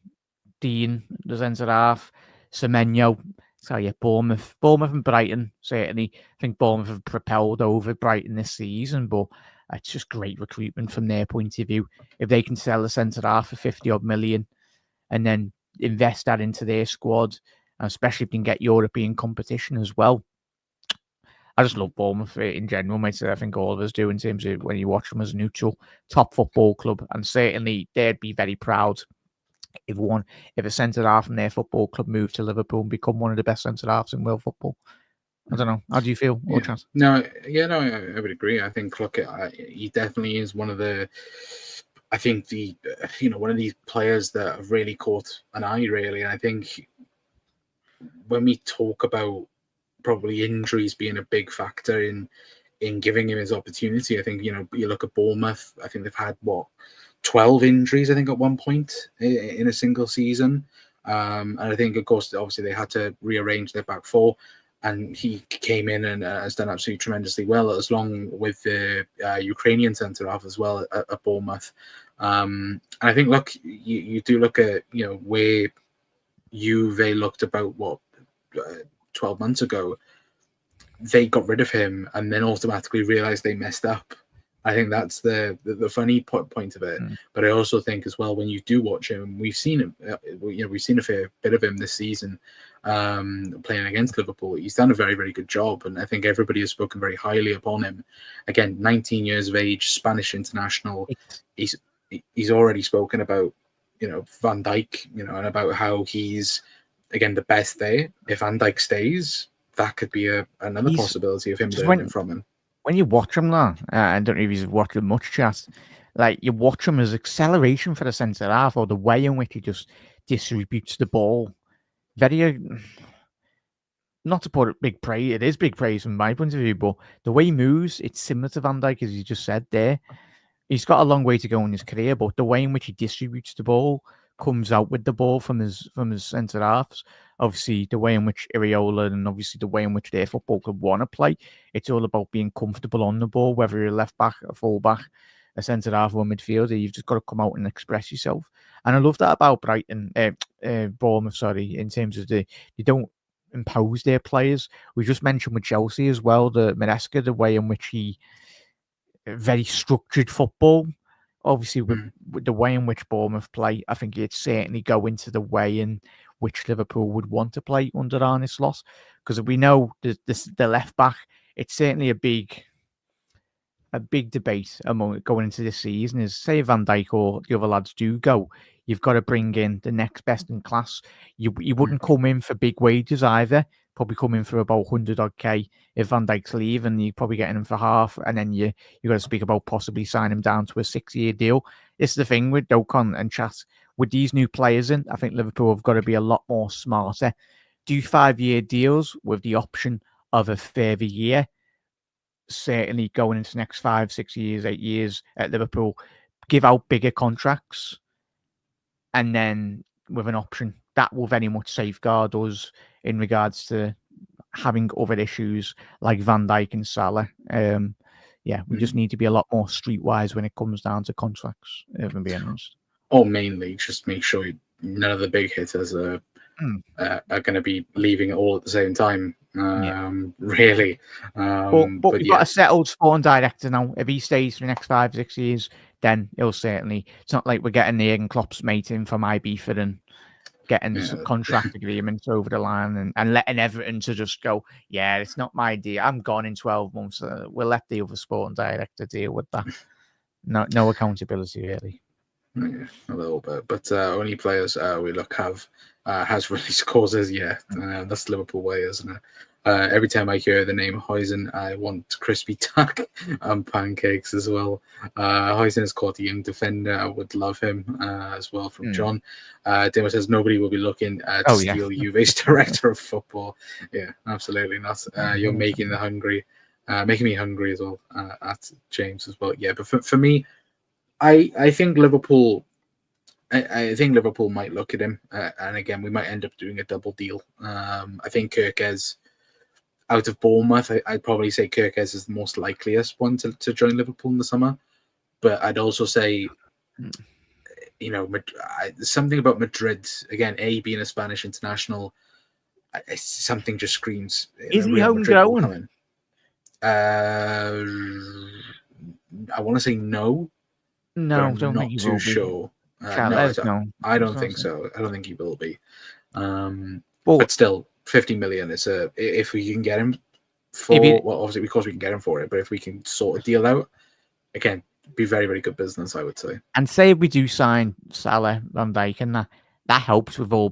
Speaker 2: Dean, the centre half, Semenyo. So yeah, Bournemouth and Brighton, certainly. I think Bournemouth have propelled over Brighton this season, but it's just great recruitment from their point of view. If they can sell a centre half for 50 odd million and then invest that into their squad, and especially if they can get European competition as well. I just love Bournemouth in general, mate. I think all of us do in terms of when you watch them as a neutral top football club, and certainly they'd be very proud if a centre half from their football club moved to Liverpool and become one of the best centre halves in world football. I don't know. How do you feel?
Speaker 1: I would agree. I think, look, he definitely is one of the. I think one of these players that have really caught an eye, really. And I think when we talk about probably injuries being a big factor in giving him his opportunity, I think, you look at Bournemouth, I think they've had 12 injuries, I think, at one point in a single season. And I think, of course, obviously they had to rearrange their back four, and he came in and has done absolutely tremendously well, as long with the Ukrainian centre half as well at Bournemouth. And I think, look, you do look at, where Juve looked about 12 months ago. They got rid of him and then automatically realized they messed up I think that's the funny point of it. But I also think as well, when you do watch him, we've seen him. We've seen a fair bit of him this season, playing against Liverpool. He's done a very, very good job, and I think everybody has spoken very highly upon him. Again, 19 years of age, Spanish international. He's already spoken about, Van Dijk, and about how he's again the best there. If Van Dijk stays, that could be another possibility of him learning from him.
Speaker 2: When you watch him now, I don't know if you've watched him much, chat. Like you watch him as acceleration for the centre half, or the way in which he just distributes the ball. Very, not to put big praise. It is big praise from my point of view, but the way he moves, it's similar to Van Dijk, as you just said there. He's got a long way to go in his career, but the way in which he distributes the ball, comes out with the ball from his centre halves. Obviously, the way in which Iriola and obviously the way in which their football club want to play, it's all about being comfortable on the ball, whether you're a left back, a full back, a centre half, or a midfielder. You've just got to come out and express yourself. And I love that about Bournemouth. Sorry, in terms of they don't impose their players. We just mentioned with Chelsea as well, the Maresca, the way in which he very structured football. Obviously, with the way in which Bournemouth play, I think it'd certainly go into the way in which Liverpool would want to play under Arne Slot. Because we know the left back, it's certainly a big debate among going into this season. Is say Van Dijk or the other lads do go, you've got to bring in the next best in class. You wouldn't come in for big wages either. Probably come in for about 100 odd K if Van Dijk's leaving, you're probably getting him for half, and then you got to speak about possibly signing him down to a 6-year deal. This is the thing with Dokon and Chat. With these new players in, I think Liverpool have got to be a lot more smarter. Do 5-year deals with the option of a further year. Certainly going into the next 5, 6 years, 8 years at Liverpool, give out bigger contracts, and then with an option that will very much safeguard us in regards to having other issues like Van Dijk and Salah. We just need to be a lot more streetwise when it comes down to contracts, if I'm being honest.
Speaker 1: Or mainly just make sure none of the big hitters are going to be leaving it all at the same time. Really.
Speaker 2: But we've got a settled sporting director now. If he stays for the next 5, 6 years, then he'll certainly. It's not like we're getting the Jurgen Klopp's mate in from Ibiza and getting some contract agreements over the line and letting Everton to just go, yeah, it's not my deal. I'm gone in 12 months. We'll let the other sporting director deal with that. No accountability, really.
Speaker 1: Yeah, a little bit, but only players we look have has released causes. That's the Liverpool way, isn't it? Every time I hear the name Huijsen, I want crispy duck and pancakes as well. Huijsen is called the young defender. I would love him as well. From John, Demo says nobody will be looking to steal Juve's director of football. Yeah, absolutely not. You're making me hungry as well. At James as well. Yeah, but for me, I think Liverpool. I think Liverpool might look at him, and again, we might end up doing a double deal. I think Kirkez, out of Bournemouth, I'd probably say Kirkez is the most likeliest one to join Liverpool in the summer. But I'd also say, something about Madrid, again, being a Spanish international, something just screams.
Speaker 2: Is he homegrown?
Speaker 1: I want to say no.
Speaker 2: No,
Speaker 1: I'm
Speaker 2: don't
Speaker 1: not
Speaker 2: think he
Speaker 1: too
Speaker 2: will
Speaker 1: sure.
Speaker 2: No,
Speaker 1: I don't think so. I don't think he will be. But still, 50 million is if we can get him for obviously because we can get him for it, but if we can sort a deal out, again, be very, very good business, I would say.
Speaker 2: And say if we do sign Salah, Van Dijk, and that helps with all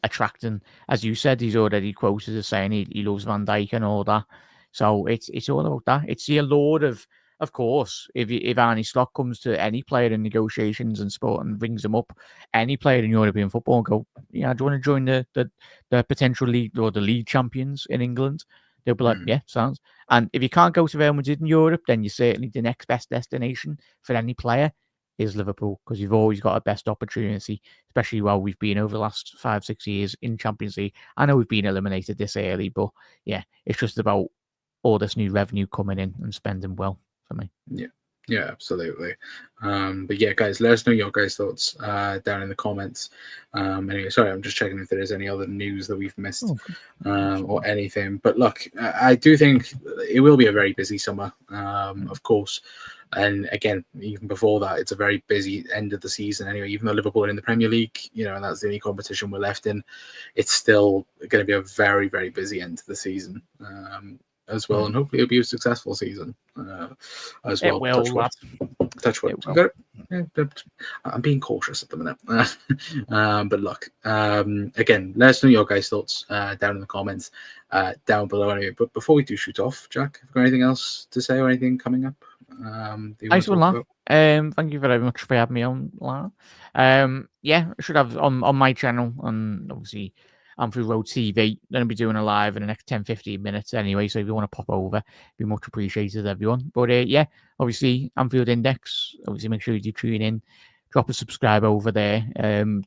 Speaker 2: attracting, as you said, he's already quoted as saying he loves Van Dijk and all that. So it's all about that. It's the allure of course, if Arne Slot comes to any player in negotiations and sport and brings them up, any player in European football, do you want to join the potential league or the league champions in England? They'll be like, yeah, sounds. And if you can't go to Real Madrid in Europe, then you're certainly the next best destination for any player is Liverpool, because you've always got a best opportunity, especially while we've been over the last 5, 6 years in Champions League. I know we've been eliminated this early, but yeah, it's just about all this new revenue coming in and spending well for me.
Speaker 1: Yeah. Yeah, absolutely. But yeah, guys, let us know your guys' thoughts down in the comments. Anyway, sorry, I'm just checking if there is any other news that we've missed or anything. But look, I do think it will be a very busy summer, of course. And again, even before that, it's a very busy end of the season anyway. Even though Liverpool are in the Premier League, and that's the only competition we're left in, it's still going to be a very, very busy end to the season. As well, and hopefully it'll be a successful season as well.
Speaker 2: It will.
Speaker 1: Touch wood. I'm being cautious at the minute. But look, again, let us know your guys' thoughts down in the comments down below anyway. But before we do shoot off, Jack, have you got anything else to say or anything coming up?
Speaker 2: Nice one, lad. Thank you very much for having me on, Lara. Yeah, I should have on my channel, and obviously Anfield Road TV. Going to be doing a live in the next 10-15 minutes anyway. So if you want to pop over, it'd be much appreciated, everyone. But yeah, obviously Anfield Index. Obviously, make sure you do tune in, drop a subscribe over there.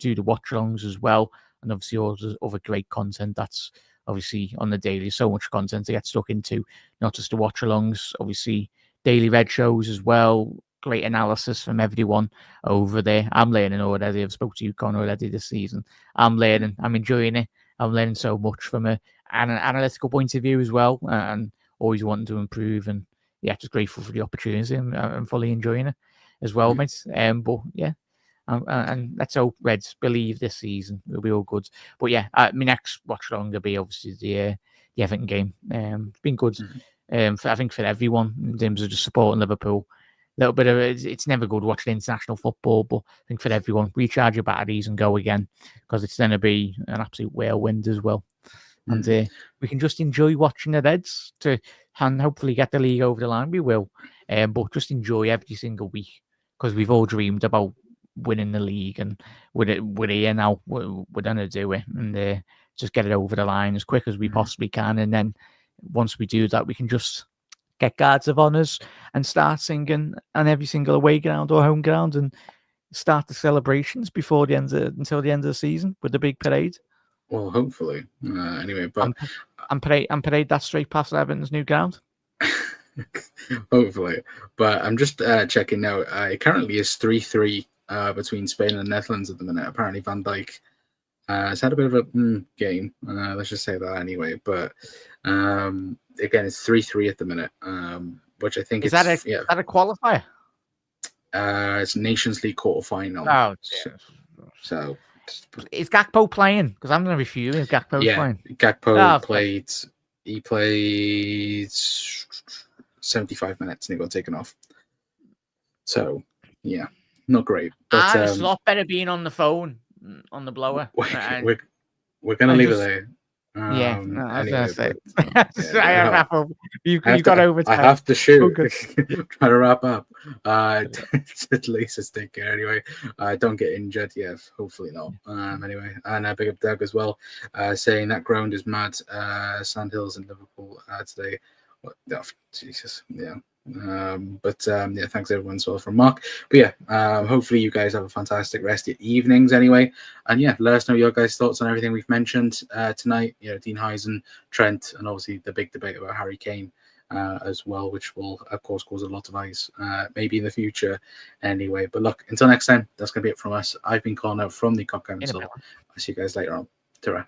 Speaker 2: Do the watch alongs as well, and obviously all the other great content that's obviously on the daily. So much content to get stuck into, not just the watch alongs. Obviously, daily red shows as well. Great analysis from everyone over there. I'm learning already. I've spoke to you, Con, already this season. I'm learning. I'm enjoying it. I'm learning so much from an analytical point of view as well, and always wanting to improve. And yeah, just grateful for the opportunity, and I'm fully enjoying it as well, mate. But yeah, and let's hope Reds believe this season will be all good. But yeah, my next watch along will be obviously the Everton game. It's been good. I think for everyone in terms of just supporting Liverpool. A little bit of it's never good watching international football, but I think for everyone, recharge your batteries and go again, because it's going to be an absolute whirlwind as well. And we can just enjoy watching the Reds and hopefully get the league over the line. We will, but just enjoy every single week, because we've all dreamed about winning the league, and we're here now. We're going to do it, and just get it over the line as quick as we possibly can. And then once we do that, we can just get guards of honours and start singing on every single away ground or home ground, and start the celebrations until the end of the season with the big parade.
Speaker 1: Well, hopefully. Anyway, but
Speaker 2: and parade that straight past Everton's new ground.
Speaker 1: Hopefully, but I'm just checking now. It currently is 3-3 between Spain and the Netherlands at the minute. Apparently, Van Dijk has had a bit of a game. Let's just say that anyway. But again, it's 3-3 at the minute, which I think
Speaker 2: is that a qualifier?
Speaker 1: It's Nations League quarterfinal.
Speaker 2: Oh,
Speaker 1: so
Speaker 2: is Gakpo playing? Because I'm going to be fuming if Gakpo's playing.
Speaker 1: Gakpo played. He played 75 minutes and he got taken off. So yeah, not great. But
Speaker 2: it's a lot better being on the phone on the blower.
Speaker 1: We're going to leave it there.
Speaker 2: Anyway, you've got over time.
Speaker 1: I have to shoot. Try to wrap up. At least it's take care anyway. Don't get injured. Yeah, hopefully not. Anyway, and big up Doug as well, saying that ground is mad. Sandhills in Liverpool today. What? Oh, Jesus. Yeah. Yeah, thanks everyone as well from Mark. But yeah, hopefully you guys have a fantastic rest of your evenings anyway. And yeah, let us know your guys' thoughts on everything we've mentioned tonight. Dean Huijsen, Trent, and obviously the big debate about Harry Kane as well, which will of course cause a lot of eyes maybe in the future anyway. But look, until next time, that's gonna be it from us. I've been calling out from the Cock Council. I'll see you guys later on. Ta-ra.